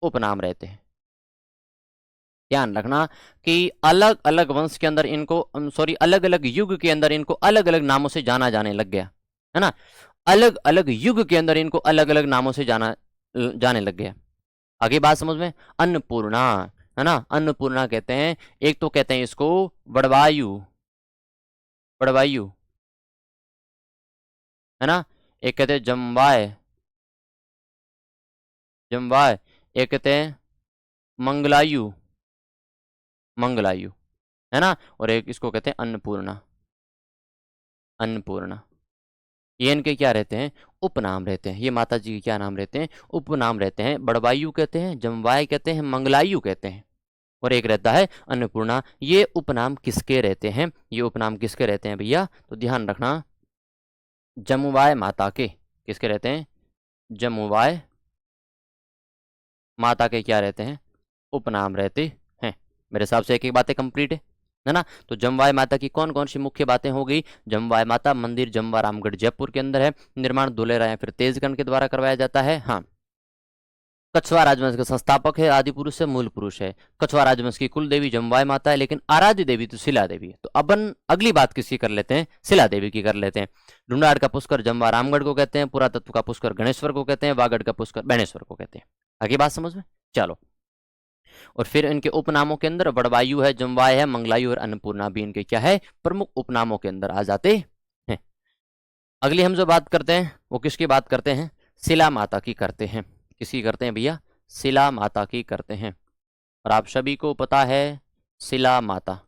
उपनाम रहते हैं। ध्यान रखना कि अलग अलग वंश के अंदर इनको, सॉरी, अलग अलग युग के अंदर इनको अलग अलग नामों से जाना जाने लग गया, है ना। अलग अलग युग के अंदर इनको अलग अलग नामों से जाने लग गया। आगे बात समझ में। अन्नपूर्णा, है ना, अन्नपूर्णा कहते हैं, एक तो कहते हैं इसको बड़वायु, बड़वायु, है ना, एक कहते हैं जम्बाय, जम्बाय, एक कहते हैं मंगलायु, मंगलायु, है ना, और एक इसको कहते हैं अन्नपूर्णा, अन्नपूर्णा। ये इनके क्या रहते हैं, उपनाम रहते हैं। ये माता जी के क्या नाम रहते हैं, उपनाम रहते हैं। बड़वायु कहते हैं, जमवाय कहते हैं, मंगलायु कहते हैं, और एक रहता है अन्नपूर्णा। ये उपनाम किसके रहते हैं, ये उपनाम किसके रहते हैं भैया, तो ध्यान रखना, जमुवाय माता के, किसके रहते हैं, जमुवाय माता के क्या रहते हैं, उपनाम रहते हैं। मेरे हिसाब से एक एक बातें कंप्लीट है ना। तो जमवाय माता की कौन कौन सी मुख्य बातें हो गई। जमवाय माता मंदिर जमवा रामगढ़ जयपुर के अंदर है। निर्माण दुलेरा या फिर तेजगण के द्वारा करवाया जाता है। हाँ, कछवा राजवंश के संस्थापक है, आदि पुरुष है, मूल पुरुष है। कछवा राजवंश की कुल देवी जमवाय माता है, लेकिन आराध्य देवी तो शिला देवी है। तो अपन अगली बात किसकी कर लेते हैं, शिला देवी की कर लेते हैं। ढूंढाड़ का पुष्कर जमवा रामगढ़ को कहते हैं, पुरातत्व का पुष्कर गणेश्वर को कहते हैं, वागड़ का पुष्कर बैणेश्वर को कहते हैं। आगे बात समझ में, चलो। और फिर इनके उपनामों के अंदर बड़वायु है, जमवाय है, मंगलायु और अन्नपूर्णा भी इनके क्या है, प्रमुख उपनामों के अंदर आ जाते हैं। अगली हम जो बात करते हैं वो किसकी बात करते हैं, शिला माता की करते हैं। किसकी करते हैं भैया, शिला माता की करते हैं। और आप सभी को पता है शिला माता,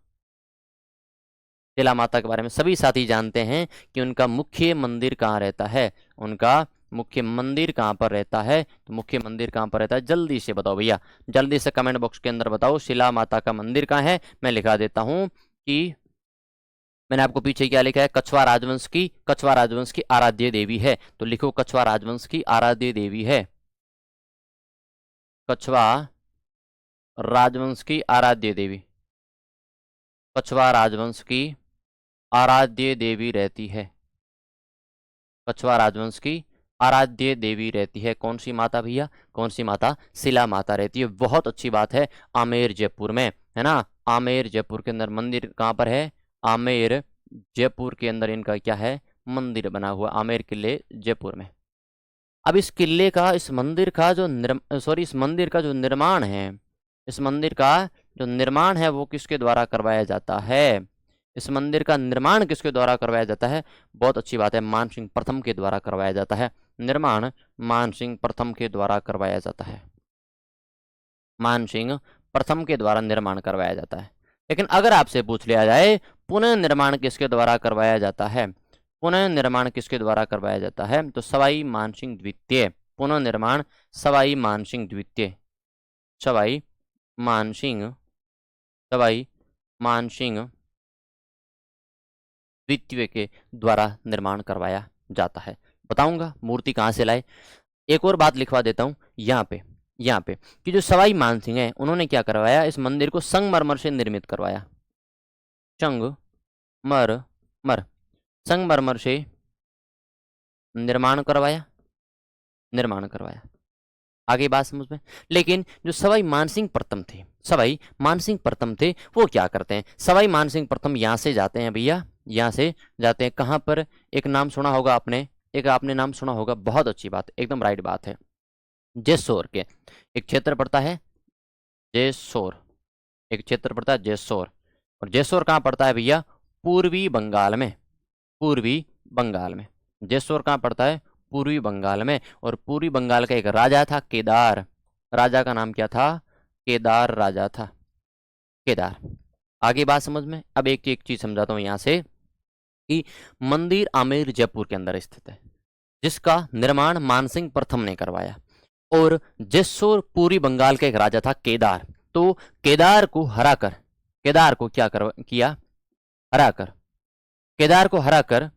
शिला माता के बारे में सभी साथी जानते हैं कि उनका मुख्य मंदिर कहाँ रहता है, उनका मुख्य मंदिर कहाँ पर रहता है। तो मुख्य मंदिर कहाँ पर रहता है, जल्दी से बताओ भैया, जल्दी से कमेंट बॉक्स के अंदर बताओ शिला माता का मंदिर कहाँ है। मैं लिखा देता हूँ कि मैंने आपको पीछे क्या लिखा है, कछवा राजवंश की, कछवा राजवंश की आराध्य देवी है। तो लिखो कछवा राजवंश की आराध्य देवी है, कछवा राजवंश की आराध्य देवी, कछवा राजवंश की आराध्य देवी रहती है, कछवा राजवंश की आराध्य देवी रहती है। कौन सी माता भैया, कौन सी माता, शिला माता रहती है। बहुत अच्छी बात है, आमेर जयपुर में, है ना, आमेर जयपुर के अंदर मंदिर कहाँ पर है, आमेर जयपुर के अंदर इनका क्या है, मंदिर बना हुआ, आमेर किले जयपुर में। अब इस किले का, इस मंदिर का जो इस मंदिर का जो निर्माण है, इस मंदिर का जो निर्माण है वो किसके द्वारा करवाया जाता है, इस मंदिर का निर्माण किसके द्वारा करवाया जाता है। बहुत अच्छी बात है, मानसिंह प्रथम के द्वारा करवाया जाता है। निर्माण मानसिंह प्रथम के द्वारा करवाया जाता है, मानसिंह प्रथम के द्वारा निर्माण करवाया जाता है। लेकिन अगर आपसे पूछ लिया जाए पुनः निर्माण किसके द्वारा करवाया जाता है, पुनः निर्माण किसके द्वारा करवाया जाता है, तो सवाई मानसिंह द्वितीय, पुनः निर्माण सवाई मानसिंह द्वितीय, सवाई मानसिंह, सवाई मानसिंह द्वितीय के द्वारा निर्माण करवाया जाता है। बताऊंगा मूर्ति कहाँ से लाए। एक और बात लिखवा देता हूँ यहाँ पे कि जो सवाई मानसिंह है उन्होंने क्या करवाया, इस मंदिर को संगमरमर से निर्मित करवाया, संगमरमर, संगमरमर से निर्माण करवाया, निर्माण करवाया। आगे बात समझ में। लेकिन जो सवाई मानसिंह प्रथम थे, सवाई मानसिंह प्रथम थे, वो क्या करते हैं, सवाई मानसिंह प्रथम यहाँ से जाते हैं भैया, यहाँ से जाते हैं कहाँ पर, एक नाम सुना होगा आपने, एक आपने नाम सुना होगा, बहुत अच्छी बात, एकदम राइट बात है, जेसौर के एक क्षेत्र पड़ता है, जेसौर, एक क्षेत्र पड़ता है जेसौर। और जेसौर कहाँ पड़ता है भैया, पूर्वी बंगाल में, पूर्वी बंगाल में। जेसौर कहाँ पड़ता है, पूर्वी बंगाल में। और पूर्वी बंगाल का एक राजा था केदार, राजा का नाम क्या था, केदार राजा था, केदार। आगे बात समझ में। अब एक चीज समझाता हूँ यहाँ से कि मंदिर आमेर जयपुर के अंदर स्थित है, जिसका निर्माण मानसिंह प्रथम ने करवाया। और जेसौर पूर्वी बंगाल का एक राजा था केदार, तो केदार को हराकर, केदार को क्या किया, हराकर, केदार को हराकर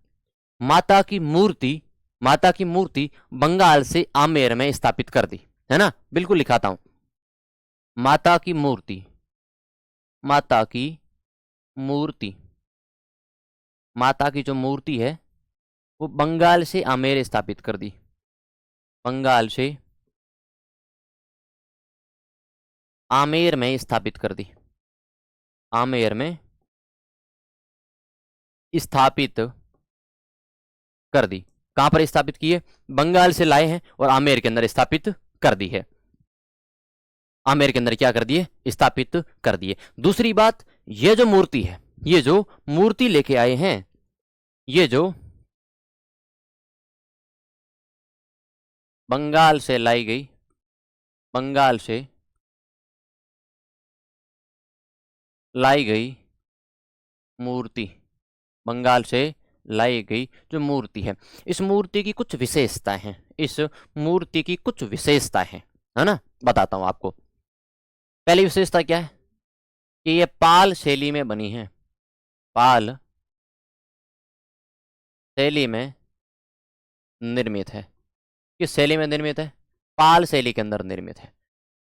माता की मूर्ति माता की मूर्ति बंगाल से आमेर में स्थापित कर दी, है ना। बिल्कुल लिखाता हूं, माता की मूर्ति, माता की मूर्ति, माता की जो मूर्ति है वो बंगाल से आमेर स्थापित कर दी, बंगाल से आमेर में स्थापित कर दी, आमेर में स्थापित कर दी। कहां पर स्थापित की है? बंगाल से लाए हैं और आमेर के अंदर स्थापित कर दी है, आमेर के अंदर क्या कर दिए? स्थापित कर दिए। दूसरी बात, ये जो मूर्ति है, ये जो मूर्ति लेके आए हैं, ये जो बंगाल से लाई गई, बंगाल से लाई गई मूर्ति, बंगाल से लाई गई जो मूर्ति है, इस मूर्ति की कुछ विशेषताएं हैं, इस मूर्ति की कुछ विशेषताएं हैं, है ना। बताता हूं आपको। पहली विशेषता क्या है कि ये पाल शैली में बनी है, पाल शैली में निर्मित है। किस शैली में निर्मित है? पाल शैली के अंदर निर्मित है।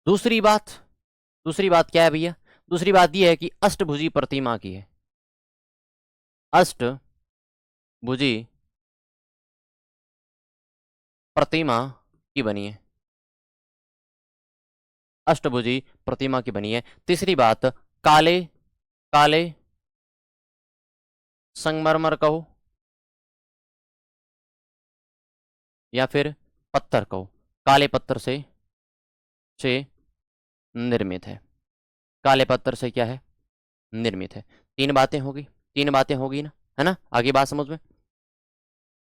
दूसरी बात, दूसरी बात क्या है भैया? दूसरी बात यह है कि अष्टभुजी प्रतिमा की है, अष्टभुजी प्रतिमा की बनी है, अष्टभुजी प्रतिमा की बनी है। तीसरी बात, काले काले संगमरमर कहो या फिर पत्थर कहो, काले पत्थर से निर्मित है, काले पत्थर से क्या है? निर्मित है। तीन बातें होगी, तीन बातें होगी ना, है ना। आगे बात समझ में।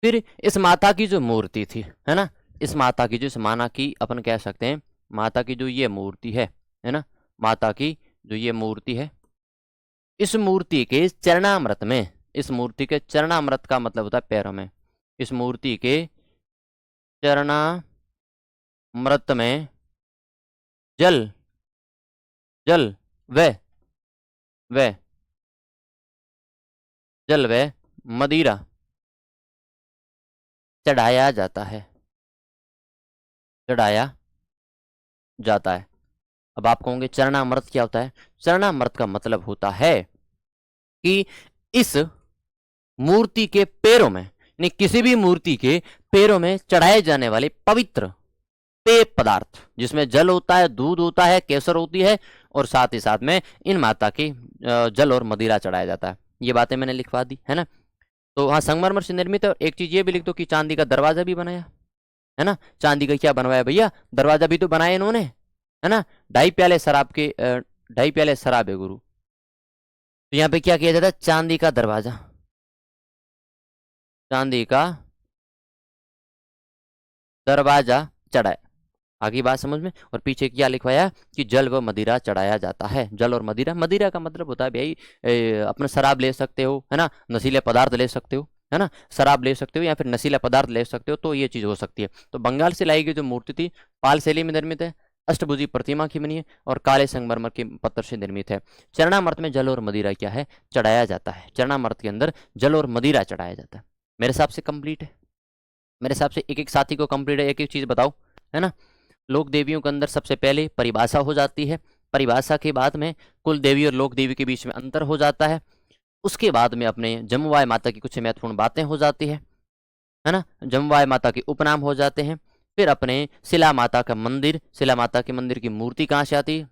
फिर इस माता की जो मूर्ति थी, है ना, इस माता की जो, इस माना की अपन कह सकते हैं, माता की जो ये मूर्ति है ना, माता की जो ये मूर्ति है, इस मूर्ति के चरणामृत में, इस मूर्ति के चरणामृत का मतलब होता है पैरों में, इस मूर्ति के चरणामृत में जल जल व व जल व मदिरा चढ़ाया जाता है, चढ़ाया जाता है। अब आप कहोगे चरणामृत क्या होता है? चरणामृत का मतलब होता है कि इस मूर्ति के पैरों में, यानी किसी भी मूर्ति के पैरों में चढ़ाए जाने वाले पवित्र पेय पदार्थ, जिसमें जल होता है, दूध होता है, केसर होती है, और साथ ही साथ में इन माता की जल और मदिरा चढ़ाया जाता है। ये बातें मैंने लिखवा दी, है ना। तो हाँ, संगमरमर से निर्मित है। और एक चीज ये भी लिख दो कि चांदी का दरवाजा भी बनाया, है ना। चांदी का क्या बनवाया भैया? दरवाजा भी तो बनाया इन्होंने, है ना। 2.5 प्याले शराब के 2.5 प्याले शराब है गुरु, तो यहाँ पे क्या किया जाता है? चांदी का दरवाजा, चांदी का दरवाजा चढ़ाया। आगे बात समझ में। और पीछे क्या लिखवाया कि जल व मदिरा चढ़ाया जाता है। जल और मदिरा, मदिरा का मतलब होता है भाई अपने शराब ले सकते हो, है ना, नशीले पदार्थ ले सकते हो, है ना, शराब ले सकते हो या फिर नशीला पदार्थ ले सकते हो, तो ये चीज हो सकती है। तो बंगाल से लाई गई जो मूर्ति थी, पाल शैली में निर्मित है, अष्टभुजी प्रतिमा की बनी है और काले संगमरमर के पत्थर से निर्मित है। चरणामृत में जल और मदिरा क्या है? चढ़ाया जाता है। चरणामृत के अंदर जल और मदिरा चढ़ाया जाता है। मेरे हिसाब से कंप्लीट है, मेरे हिसाब से एक एक साथी को कंप्लीट है। एक एक चीज बताओ, है ना। लोक देवियों के अंदर सबसे पहले परिभाषा हो जाती है, परिभाषा के बाद में कुल देवी और लोक देवी के बीच में अंतर हो जाता है, उसके बाद में अपने जमुवाय माता की कुछ महत्वपूर्ण बातें हो जाती है ना। जमुवाय माता के उपनाम हो जाते हैं। फिर अपने शिला माता का मंदिर, शिला माता के मंदिर की मूर्ति कहाँ से आती है?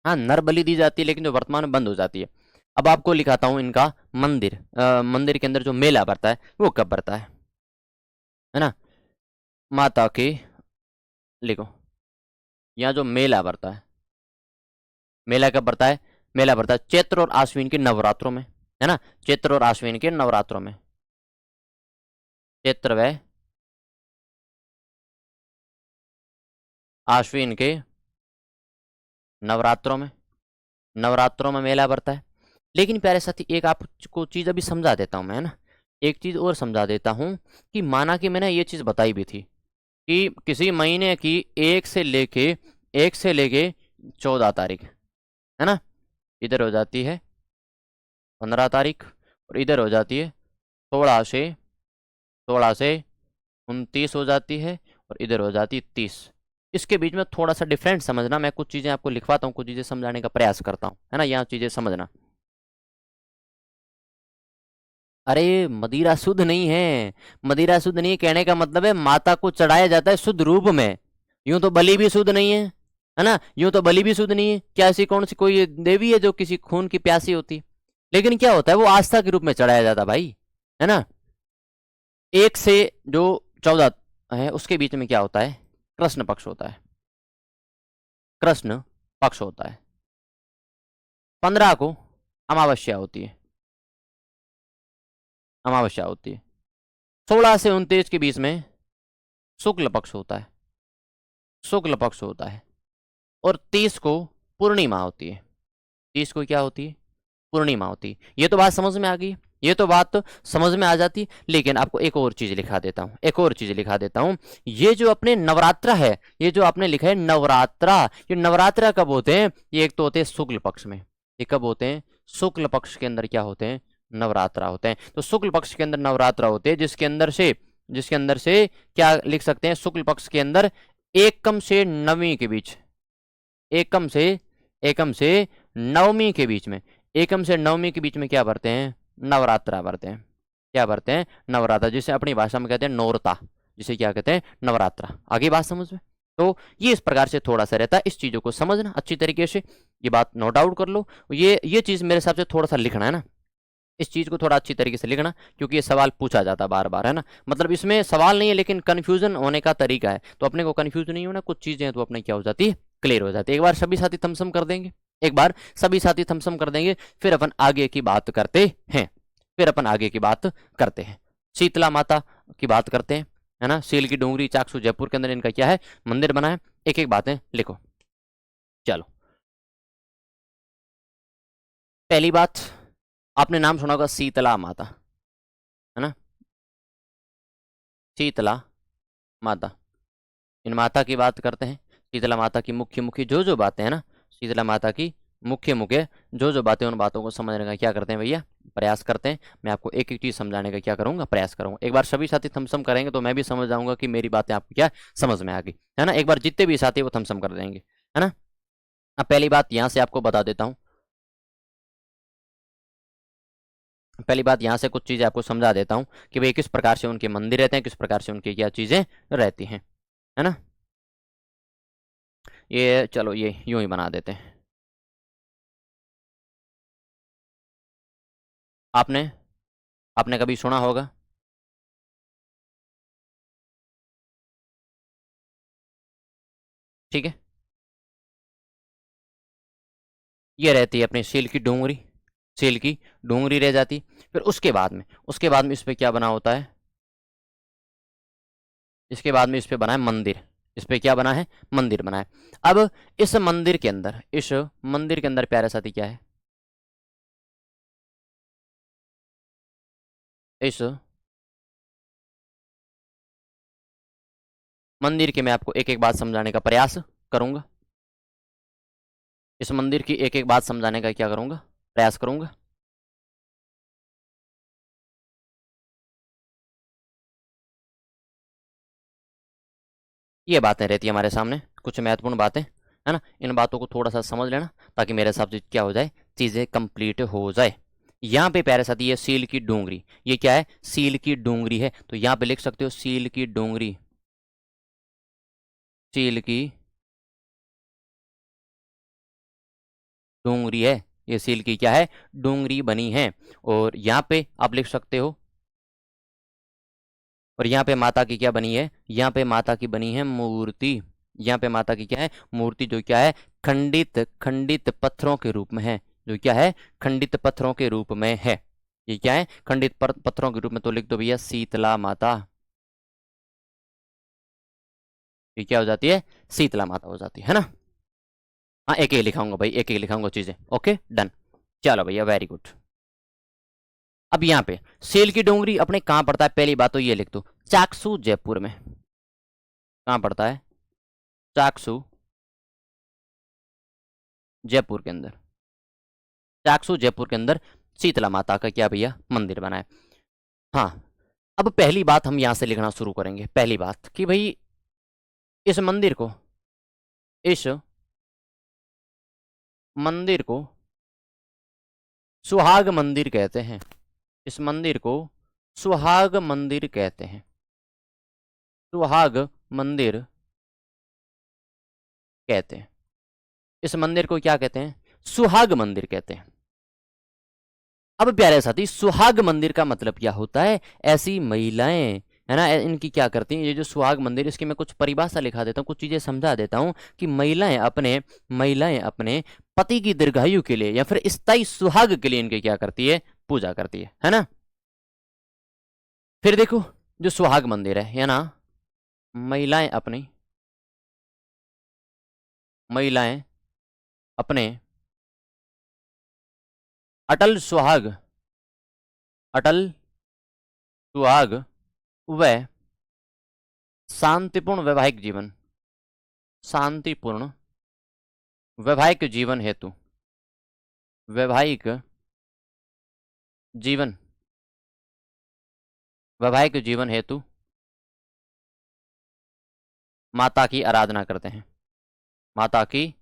हाँ, नर बलि दी जाती है, लेकिन जो वर्तमान में बंद हो जाती है। अब आपको लिखाता हूँ इनका मंदिर, मंदिर के अंदर जो मेला भरता है वो कब भरता है ना। माता के, लिखो, यहाँ जो मेला भरता है, मेला कब भरता है? मेला भरता है चैत्र और आश्विन के नवरात्रों में, है ना। चैत्र और आश्विन के नवरात्रों में, चैत्र व आश्विन के नवरात्रों में, नवरात्रों में मेला भरता है। लेकिन प्यारे साथी, एक आपको चीज अभी समझा देता हूं मैं, है ना। एक चीज और समझा देता हूं कि माना कि मैंने ये चीज बताई भी थी कि किसी महीने की 1 से लेके 14 तारीख, है ना, इधर हो जाती है 15 तारीख और इधर हो जाती है 16 से 29 हो जाती है और इधर हो जाती है 30। इसके बीच में थोड़ा सा डिफरेंट समझना, मैं कुछ चीजें आपको लिखवाता हूँ, कुछ चीजें समझाने का प्रयास करता हूँ, है ना, यहाँ चीजें समझना। अरे मदिरा शुद्ध नहीं है, मदिरा शुद्ध नहीं है कहने का मतलब है माता को चढ़ाया जाता है शुद्ध रूप में। यूं तो बलि भी शुद्ध नहीं है ना, यूं तो बलि भी शुद्ध नहीं है, क्या ऐसी कौन सी कोई देवी है जो किसी खून की प्यासी होती? लेकिन क्या होता है, वो आस्था के रूप में चढ़ाया जाता भाई, है ना। 1 से जो 14 है उसके बीच में क्या होता है, कृष्ण पक्ष होता है, कृष्ण पक्ष होता है। 15 को अमावस्या होती है, अमावस्या होती है। 16 से 29 के बीच में शुक्ल पक्ष होता है, शुक्ल पक्ष होता है। और 30 को पूर्णिमा होती है, 30 को क्या होती है, पूर्णिमा होती है। ये तो बात समझ में आ गई, ये तो बात समझ में आ जाती। लेकिन आपको एक और चीज लिखा देता हूं, एक और चीज लिखा देता हूं। ये जो अपने नवरात्रा है, ये जो आपने लिखा है नवरात्रा, ये नवरात्रा कब होते हैं? ये एक तो होते हैं शुक्ल पक्ष में, ये कब होते हैं? शुक्ल पक्ष के अंदर क्या होते हैं? नवरात्रा होते हैं। तो शुक्ल पक्ष के अंदर नवरात्रा होते हैं, जिसके अंदर से क्या लिख सकते हैं, शुक्ल पक्ष के अंदर एकम से नवमी के बीच, एकम से एकम से नवमी के बीच में, एकम से नवमी के बीच में क्या भरते हैं? नवरात्रा भरते हैं। क्या भरते हैं? नवरात्रा, जिसे अपनी भाषा में कहते हैं नौरता, जिसे क्या कहते हैं? नवरात्रा। आगे बात समझ में? तो ये इस प्रकार से थोड़ा सा रहता है, इस चीजों को समझना अच्छी तरीके से, ये बात नोट आउट कर लो। ये चीज मेरे हिसाब से थोड़ा सा लिखना है ना, इस चीज को थोड़ा अच्छी तरीके से लिखना, क्योंकि ये सवाल पूछा जाता है बार बार, है ना। मतलब इसमें सवाल नहीं है लेकिन कंफ्यूजन होने का तरीका है, तो अपने को कंफ्यूज नहीं होना, कुछ चीजें तो अपने क्या हो जाती है, क्लियर हो जाती है। एक बार सभी साथी थम्सअप कर देंगे, एक बार सभी साथी थम्सअप कर देंगे, फिर अपन आगे की बात करते हैं, फिर अपन आगे की बात करते हैं। शीतला माता की बात करते हैं, है ना। सील की डोंगरी चाकसू जयपुर के अंदर इनका क्या है? मंदिर बना है। एक एक बातें लिखो, चलो। पहली बात, आपने नाम सुना होगा शीतला माता, है ना, शीतला माता। इन माता की बात करते हैं, शीतला माता की मुख्य मुख्य जो बातें हैं ना, शीतला माता की मुख्य मुख्य जो बातें, उन बातों को समझने का क्या करते हैं भैया, प्रयास करते हैं। मैं आपको एक एक चीज समझाने का क्या करूंगा, प्रयास करूंगा। एक बार सभी साथी थम्सअप करेंगे तो मैं भी समझ जाऊंगा कि मेरी बातें आपको क्या समझ में आ गई, है ना। एक बार जितने भी साथी वो थम्सअप कर देंगे, है ना। अब पहली बात यहां से आपको बता देता हूं, पहली बात यहां से कुछ चीजें आपको समझा देता हूं कि भाई किस प्रकार से उनके मंदिर रहते हैं, किस प्रकार से उनकी क्या चीजें रहती हैं, है ना। ये चलो ये यूं ही बना देते हैं। आपने आपने कभी सुना होगा, ठीक है। ये रहती है अपनी सील की डोंगरी, सील की डोंगरी रह जाती। फिर उसके बाद में इस पे क्या बना होता है, इसके बाद में इस पे बना है मंदिर, इस पे क्या बना है? मंदिर बना है। अब इस मंदिर के अंदर प्यारे साथी क्या है, इस मंदिर की मैं आपको एक एक बात समझाने का प्रयास करूंगा, इस मंदिर की एक एक बात समझाने का क्या करूंगा, प्रयास करूंगा। ये बातें रहती है हमारे सामने, कुछ महत्वपूर्ण बातें, है ना। इन बातों को थोड़ा सा समझ लेना ताकि मेरे हिसाब से क्या हो जाए, चीजें कंप्लीट हो जाए। यहाँ पे प्यारे साथी ये सील की डोंगरी, ये क्या है? सील की डोंगरी है, तो यहाँ पे लिख सकते हो सील की डोंगरी, सील की डोंगरी है। ये सील की क्या है? डोंगरी बनी है। और यहाँ पे आप लिख सकते हो, और यहाँ पे माता की क्या बनी है? यहाँ पे माता की बनी है मूर्ति, यहाँ पे माता की क्या है? मूर्ति, जो क्या है? खंडित खंडित पत्थरों के रूप में है, जो क्या है? खंडित पत्थरों के रूप में है। ये क्या है? खंडित पत्थरों के रूप में, तो लिख दो भैया शीतला माता। ये क्या हो जाती है? शीतला माता हो जाती है ना। हाँ एक एक लिखाऊंगा भाई, एक एक लिखाऊंगा चीजें, ओके डन। चलो भैया वेरी गुड। अब यहाँ पे सेल की डोंगरी अपने कहाँ पड़ता है? पहली बात तो ये लिख दो, चाकसू जयपुर में। कहाँ पड़ता है? चाकसू जयपुर के अंदर, चाकसू जयपुर के अंदर शीतला माता का क्या भैया? मंदिर बना है। हाँ, अब पहली बात हम यहां से लिखना शुरू करेंगे, पहली बात कि भाई इस मंदिर को, इस मंदिर को सुहाग मंदिर कहते हैं। इस मंदिर को सुहाग मंदिर कहते हैं। सुहाग मंदिर कहते हैं। इस मंदिर को क्या कहते हैं? सुहाग मंदिर कहते हैं। अब प्यारे साथी, सुहाग मंदिर का मतलब क्या होता है? ऐसी महिलाएं, है ना, इनकी क्या करती हैं? ये जो सुहाग मंदिर, इसकी मैं कुछ परिभाषा लिखा देता हूँ, कुछ चीजें समझा देता हूँ कि महिलाएं अपने पति की दीर्घायु के लिए या फिर स्थायी सुहाग के लिए इनकी क्या करती है? पूजा करती है ना। फिर देखो, जो सुहाग मंदिर है ना, महिलाएं अपनी महिलाएं अपने अटल सुहाग, अटल सुहाग व शांतिपूर्ण वैवाहिक जीवन, शांतिपूर्ण वैवाहिक जीवन हेतु, वैवाहिक जीवन, वैवाहिक जीवन हेतु माता की आराधना करते हैं। माता की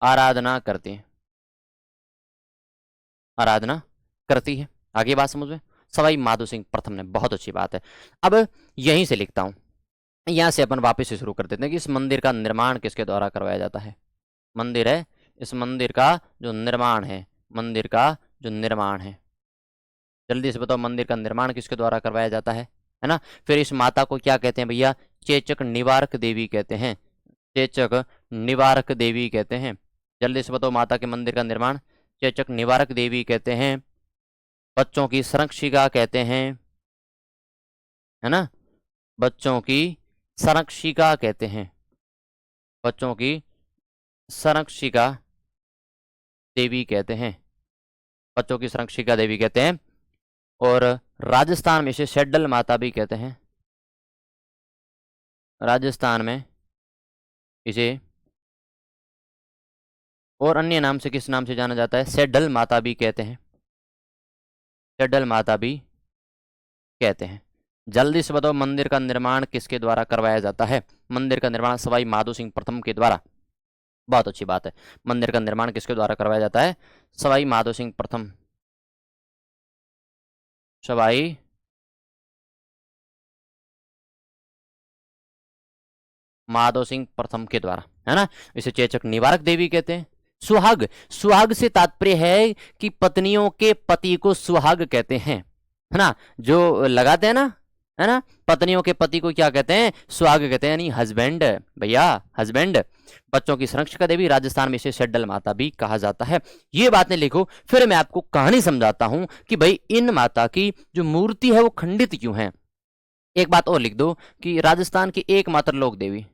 आराधना करते हैं, आराधना करती है। आगे बात समझ में? सवाई माधो सिंह प्रथम ने, बहुत अच्छी बात है। अब यहीं से लिखता हूं, यहां से अपन वापस से शुरू कर देते हैं कि इस मंदिर का निर्माण किसके द्वारा करवाया जाता है? मंदिर है, इस मंदिर का जो निर्माण है, मंदिर का जो निर्माण है, जल्दी से बताओ, मंदिर का निर्माण किसके द्वारा करवाया जाता है ना। फिर इस माता को क्या कहते हैं भैया? चेचक निवारक देवी कहते हैं। चेचक निवारक देवी कहते हैं। जल्दी से बताओ, माता के मंदिर का निर्माण चेचक निवारक देवी कहते हैं। बच्चों की संरक्षिका कहते हैं, है ना, बच्चों की संरक्षिका कहते हैं। बच्चों की संरक्षिका देवी कहते हैं। बच्चों की संरक्षिका देवी कहते हैं। और राजस्थान में इसे शेड्डल माता भी कहते हैं। राजस्थान में इसे और अन्य नाम से किस नाम से जाना जाता है? शेड्डल माता भी कहते हैं। शेड्डल माता भी कहते हैं। जल्दी से बताओ, मंदिर का निर्माण किसके द्वारा करवाया जाता है? मंदिर का निर्माण सवाई माधो सिंह प्रथम के द्वारा। बहुत अच्छी बात है। मंदिर का निर्माण किसके द्वारा करवाया जाता है? सवाई माधो सिंह प्रथम, सवाई माधो सिंह प्रथम के द्वारा, है ना। इसे चेचक निवारक देवी कहते हैं। सुहाग, सुहाग से तात्पर्य है कि पत्नियों के पति को सुहाग कहते हैं, है ना। जो लगाते हैं ना, है ना, पत्नियों के पति को क्या कहते हैं? सुहाग कहते हैं, यानी हस्बैंड भैया, हस्बैंड। बच्चों की संरक्षिका देवी, राजस्थान में इसे शेड्डल माता भी कहा जाता है। ये बातें लिखो, फिर मैं आपको कहानी समझाता हूं कि भाई इन माता की जो मूर्ति है वो खंडित क्यों है। एक बात और लिख दो कि राजस्थान की एकमात्र लोक देवी,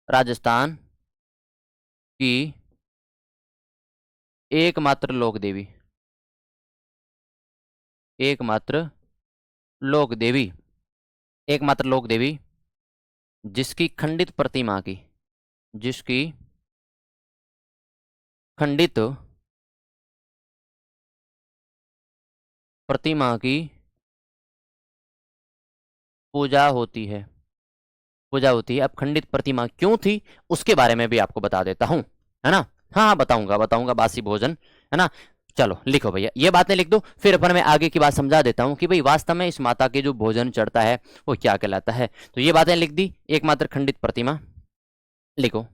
राजस्थान की एकमात्र लोक देवी, एकमात्र लोक देवी, एकमात्र लोक देवी जिसकी खंडित प्रतिमा की, जिसकी खंडित प्रतिमा की पूजा होती है, पूजा होती है। अब खंडित प्रतिमा क्यों थी उसके बारे में भी आपको बता देता हूं, है ना। हाँ हाँ, बताऊंगा बताऊंगा, बासी भोजन, है ना। चलो लिखो भैया, ये बातें लिख दो, फिर अपन मैं आगे की बात समझा देता हूँ कि भाई वास्तव में इस माता के जो भोजन चढ़ता है वो क्या कहलाता है। तो ये बातें लिख दी। एकमात्र खंडित प्रतिमा लिखो,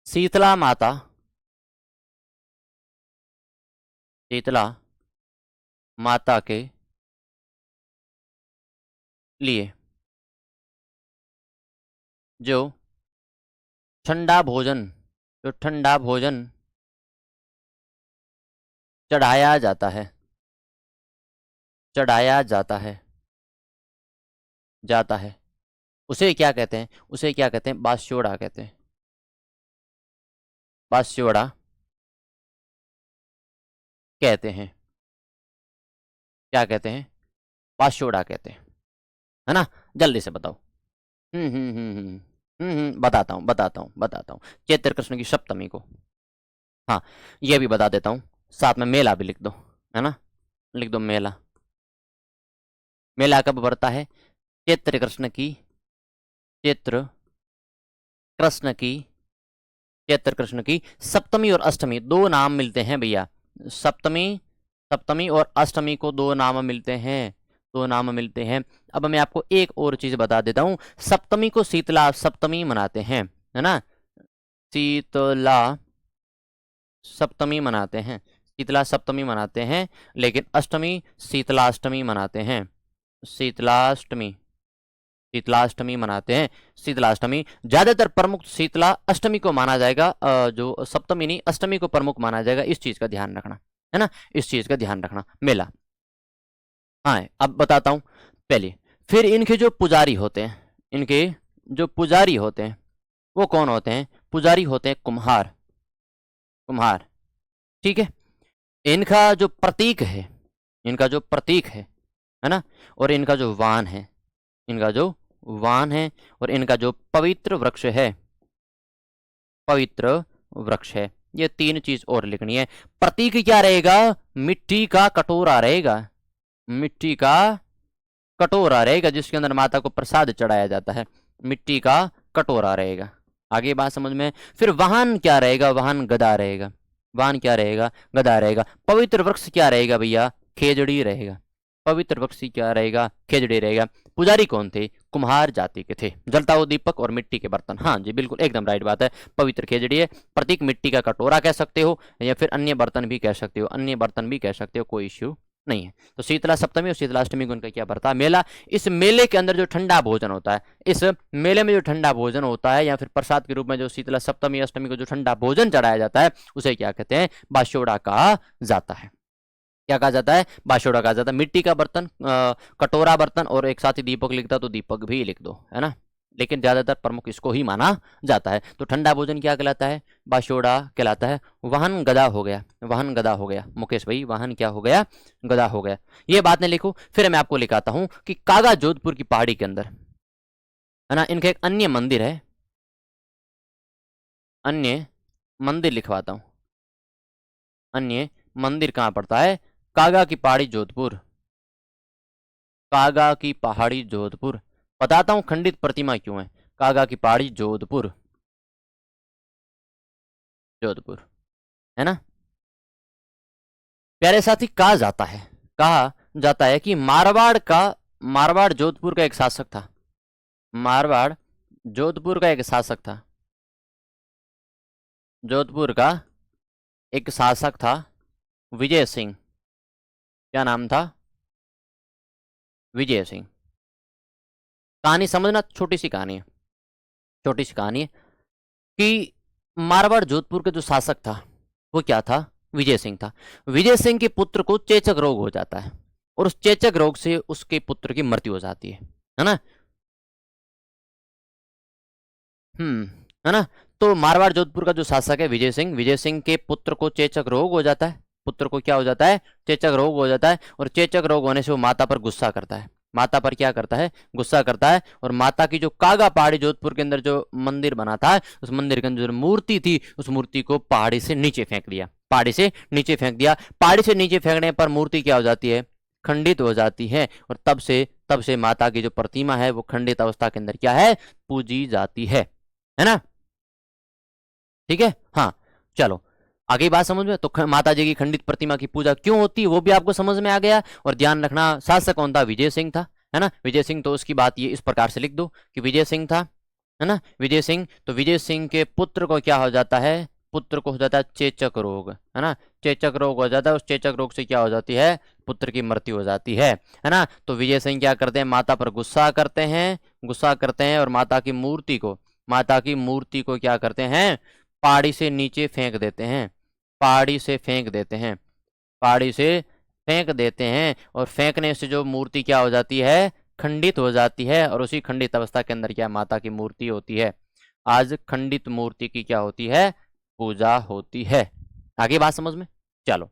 शीतला माता, शीतला माता के लिए जो ठंडा भोजन, जो ठंडा भोजन चढ़ाया जाता है, चढ़ाया जाता है, जाता है, उसे क्या कहते हैं? उसे क्या कहते हैं? बास्योड़ा कहते हैं। बास्योड़ा कहते हैं। क्या कहते हैं? बास्योड़ा कहते हैं, है ना। जल्दी से बताओ। बताता हूँ चैत्र कृष्ण की सप्तमी को। हाँ, यह भी बता देता हूँ। साथ में मेला भी लिख दो, है ना, लिख दो मेला। मेला कब पड़ता है? चैत्र कृष्ण की, चैत्र कृष्ण की, चैत्र कृष्ण की सप्तमी और अष्टमी दो नाम मिलते हैं भैया। सप्तमी, सप्तमी और अष्टमी को दो नाम मिलते हैं, दो नाम मिलते हैं। अब मैं आपको एक और चीज बता देता हूं, सप्तमी को शीतला सप्तमी मनाते हैं, है ना, शीतला सप्तमी मनाते हैं, शीतला सप्तमी मनाते हैं। लेकिन अष्टमी शीतलाष्टमी मनाते हैं, शीतलाष्टमी, शीतलाष्टमी मनाते हैं। शीतलाष्टमी ज्यादातर प्रमुख शीतला अष्टमी को माना जाएगा, जो सप्तमी नहीं अष्टमी को प्रमुख माना जाएगा। इस चीज का ध्यान रखना, है ना, इस चीज का ध्यान रखना। मेला, हाँ अब बताता हूं पहले। फिर इनके जो पुजारी होते हैं, इनके जो पुजारी होते हैं वो कौन होते हैं? पुजारी होते हैं कुम्हार, कुम्हार, ठीक है। इनका जो प्रतीक है, इनका जो प्रतीक है ना, और इनका जो वाहन है, इनका जो वाहन है, और इनका जो पवित्र वृक्ष है, पवित्र वृक्ष है, ये तीन चीज और लिखनी है। प्रतीक क्या रहेगा? मिट्टी का कटोरा रहेगा, मिट्टी का कटोरा रहेगा जिसके अंदर माता को प्रसाद चढ़ाया जाता है, मिट्टी का कटोरा रहेगा। आगे बात समझ में? फिर वाहन क्या रहेगा? वाहन गदा रहेगा, वाहन क्या रहेगा? गदा रहेगा। पवित्र वृक्ष क्या रहेगा भैया? खेजड़ी रहेगा, पवित्र वृक्ष क्या रहेगा? खेजड़ी रहेगा। पुजारी कौन थे? कुम्हार जाति के थे। जलता हुआ दीपक और मिट्टी के बर्तन, हाँ जी बिल्कुल एकदम राइट बात है। पवित्र खेजड़ी है, प्रतीक मिट्टी का कटोरा कह सकते हो, या फिर अन्य बर्तन भी कह सकते हो, अन्य बर्तन भी कह सकते हो, कोई इश्यू नहीं है। तो शीतला सप्तमी और शीतलाष्टमी को उनका क्या पड़ता है? मेला। इस मेले के अंदर जो ठंडा भोजन होता है, इस मेले में जो ठंडा भोजन होता है, या फिर प्रसाद के रूप में जो शीतला सप्तमी अष्टमी को जो ठंडा भोजन चढ़ाया जाता है, उसे क्या कहते हैं? बाशोड़ा कहा जाता है। क्या कहा जाता है? बाशोड़ा कहा जाता है। मिट्टी का बर्तन, कटोरा बर्तन, और एक साथ ही दीपक लिखता तो दीपक भी लिख दो, है ना, लेकिन ज्यादातर प्रमुख इसको ही माना जाता है। तो ठंडा भोजन क्या कहलाता है? बाशोड़ा कहलाता है। वाहन गदा हो गया, वाहन गदा हो गया मुकेश भाई, वाहन क्या हो गया? गदा हो गया। ये बात नहीं लिखो। फिर मैं आपको लिखाता हूं कि कागा जोधपुर की पहाड़ी के अंदर, है ना, इनका एक अन्य मंदिर है, अन्य मंदिर लिखवाता हूं। अन्य मंदिर कहां पड़ता है? कागा की पहाड़ी जोधपुर, कागा की पहाड़ी जोधपुर। बताता हूं खंडित प्रतिमा क्यों है। कागा की पहाड़ी जोधपुर, जोधपुर, है ना। प्यारे साथी, कहा जाता है, कहा जाता है कि मारवाड़ का, मारवाड़ जोधपुर का एक शासक था, मारवाड़ जोधपुर का एक शासक था, जोधपुर का एक शासक था विजय सिंह। क्या नाम था? विजय सिंह। कहानी समझना, छोटी सी कहानी है, छोटी सी कहानी है कि मारवाड़ जोधपुर का जो शासक था वो क्या था? विजय सिंह था। विजय सिंह के पुत्र को चेचक रोग हो जाता है, और उस चेचक रोग से उसके पुत्र की मृत्यु हो जाती है ना। है ना। तो मारवाड़ जोधपुर का जो शासक है विजय सिंह, विजय सिंह के पुत्र को चेचक रोग हो जाता है, पुत्र को क्या हो जाता है? चेचक रोग हो जाता है। और चेचक रोग होने से वो माता पर गुस्सा करता है, माता पर क्या करता है? गुस्सा करता है। और माता की जो कागा पहाड़ी जोधपुर के अंदर जो मंदिर बना था, उस मंदिर के अंदर जो मूर्ति थी, उस मूर्ति को पहाड़ी से नीचे फेंक दिया, पहाड़ी से नीचे फेंक दिया। पहाड़ी से नीचे फेंकने पर मूर्ति क्या हो जाती है? खंडित हो जाती है। और तब से माता की जो प्रतिमा है वो खंडित अवस्था के अंदर क्या है? पूजी जाती है ना। ठीक है, हाँ चलो आगे बात समझ में। तो माता जी की खंडित प्रतिमा की पूजा क्यों होती है वो भी आपको समझ में आ गया। और ध्यान रखना, शासक कौन था? विजय सिंह था, है ना, विजय सिंह। तो उसकी बात ये इस प्रकार से लिख दो कि विजय सिंह था, है ना, विजय सिंह। तो विजय सिंह के पुत्र को क्या हो जाता है? पुत्र को हो जाता है चेचक रोग, है ना, चेचक रोग हो जाता है। उस चेचक रोग से क्या हो जाती है? पुत्र की मृत्यु हो जाती है ना। तो विजय सिंह क्या करते हैं? माता पर गुस्सा करते हैं, गुस्सा करते हैं, और माता की मूर्ति को, माता की मूर्ति को क्या करते हैं? पहाड़ी से नीचे फेंक देते हैं, पहाड़ी से फेंक देते हैं, पहाड़ी से फेंक देते हैं। और फेंकने से जो मूर्ति क्या हो जाती है? खंडित हो जाती है। और उसी खंडित अवस्था के अंदर क्या माता की मूर्ति होती है? आज खंडित मूर्ति की क्या होती है? पूजा होती है। आगे बात समझ में? चलो,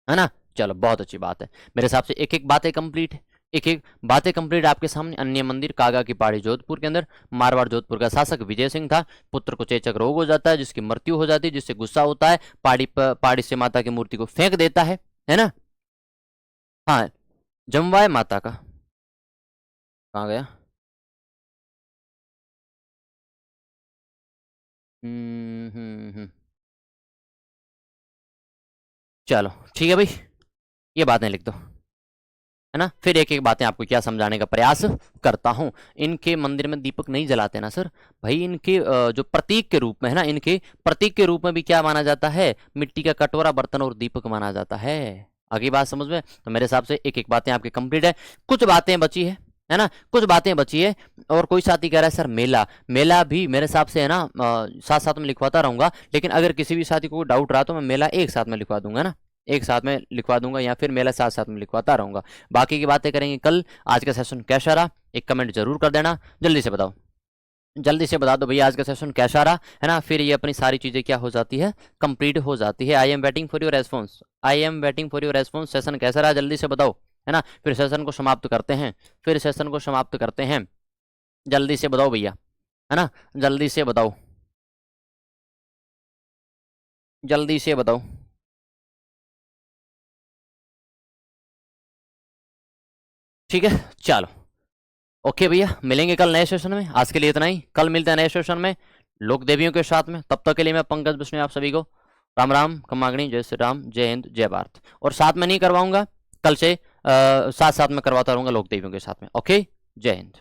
है ना, चलो बहुत अच्छी बात है। मेरे हिसाब से एक एक बातें कंप्लीट है, एक एक बातें कंप्लीट आपके सामने। अन्य मंदिर कागा की पहाड़ी जोधपुर के अंदर, मारवाड़ जोधपुर का शासक विजय सिंह था। पुत्र को चेचक रोग हो जाता है जिसकी मृत्यु हो जाती है, जिससे गुस्सा होता है, पहाड़ी से माता की मूर्ति को फेंक देता है ना। हाँ, जमवाय माता का कहाँ गया? चलो ठीक है भाई, ये बातें लिख दो, है ना। फिर एक एक बातें आपको क्या समझाने का प्रयास करता हूं। इनके मंदिर में दीपक नहीं जलाते ना सर भाई, इनके जो प्रतीक के रूप में है ना, इनके प्रतीक के रूप में भी क्या माना जाता है? मिट्टी का कटोरा, बर्तन और दीपक माना जाता है। आगे बात समझ में? तो मेरे हिसाब से एक एक बातें आपकी कंप्लीट है। कुछ बातें बची है ना, कुछ बातें बची है। और कोई साथी कह रहा है सर मेला, मेला भी मेरे हिसाब से है ना साथ साथ में लिखवाता रहूंगा, लेकिन अगर किसी भी साथी को डाउट रहा तो मैं मेला एक साथ में लिखवा दूंगा ना, एक साथ में लिखवा दूंगा, या फिर मेला साथ साथ में लिखवाता रहूंगा। बाकी की बातें करेंगे कल। आज का सेशन कैसा रहा एक कमेंट जरूर कर देना, जल्दी से बताओ, जल्दी से बता दो भैया आज का सेशन कैसा रहा, है ना। फिर ये अपनी सारी चीजें क्या हो जाती है, कंप्लीट हो जाती है। आई am waiting for your response, I am waiting for your response. Session कैसा रहा जल्दी से बताओ, है ना। फिर सेशन को समाप्त करते हैं, फिर सेशन को समाप्त करते हैं। जल्दी से बताओ भैया, है ना, जल्दी से बताओ, जल्दी से बताओ। ठीक है, चलो ओके भैया, मिलेंगे कल नए सेशन में। आज के लिए इतना ही, कल मिलते हैं नए सेशन में लोक देवियों के साथ में। तब तक के लिए मैं पंकज बिश्नोई आप सभी को राम राम खमागणी, जय श्री राम, जय हिंद, जय भारत। और साथ में नहीं करवाऊंगा कल से, साथ साथ में करवाता रहूंगा लोक देवियों के साथ में। ओके, जय हिंद।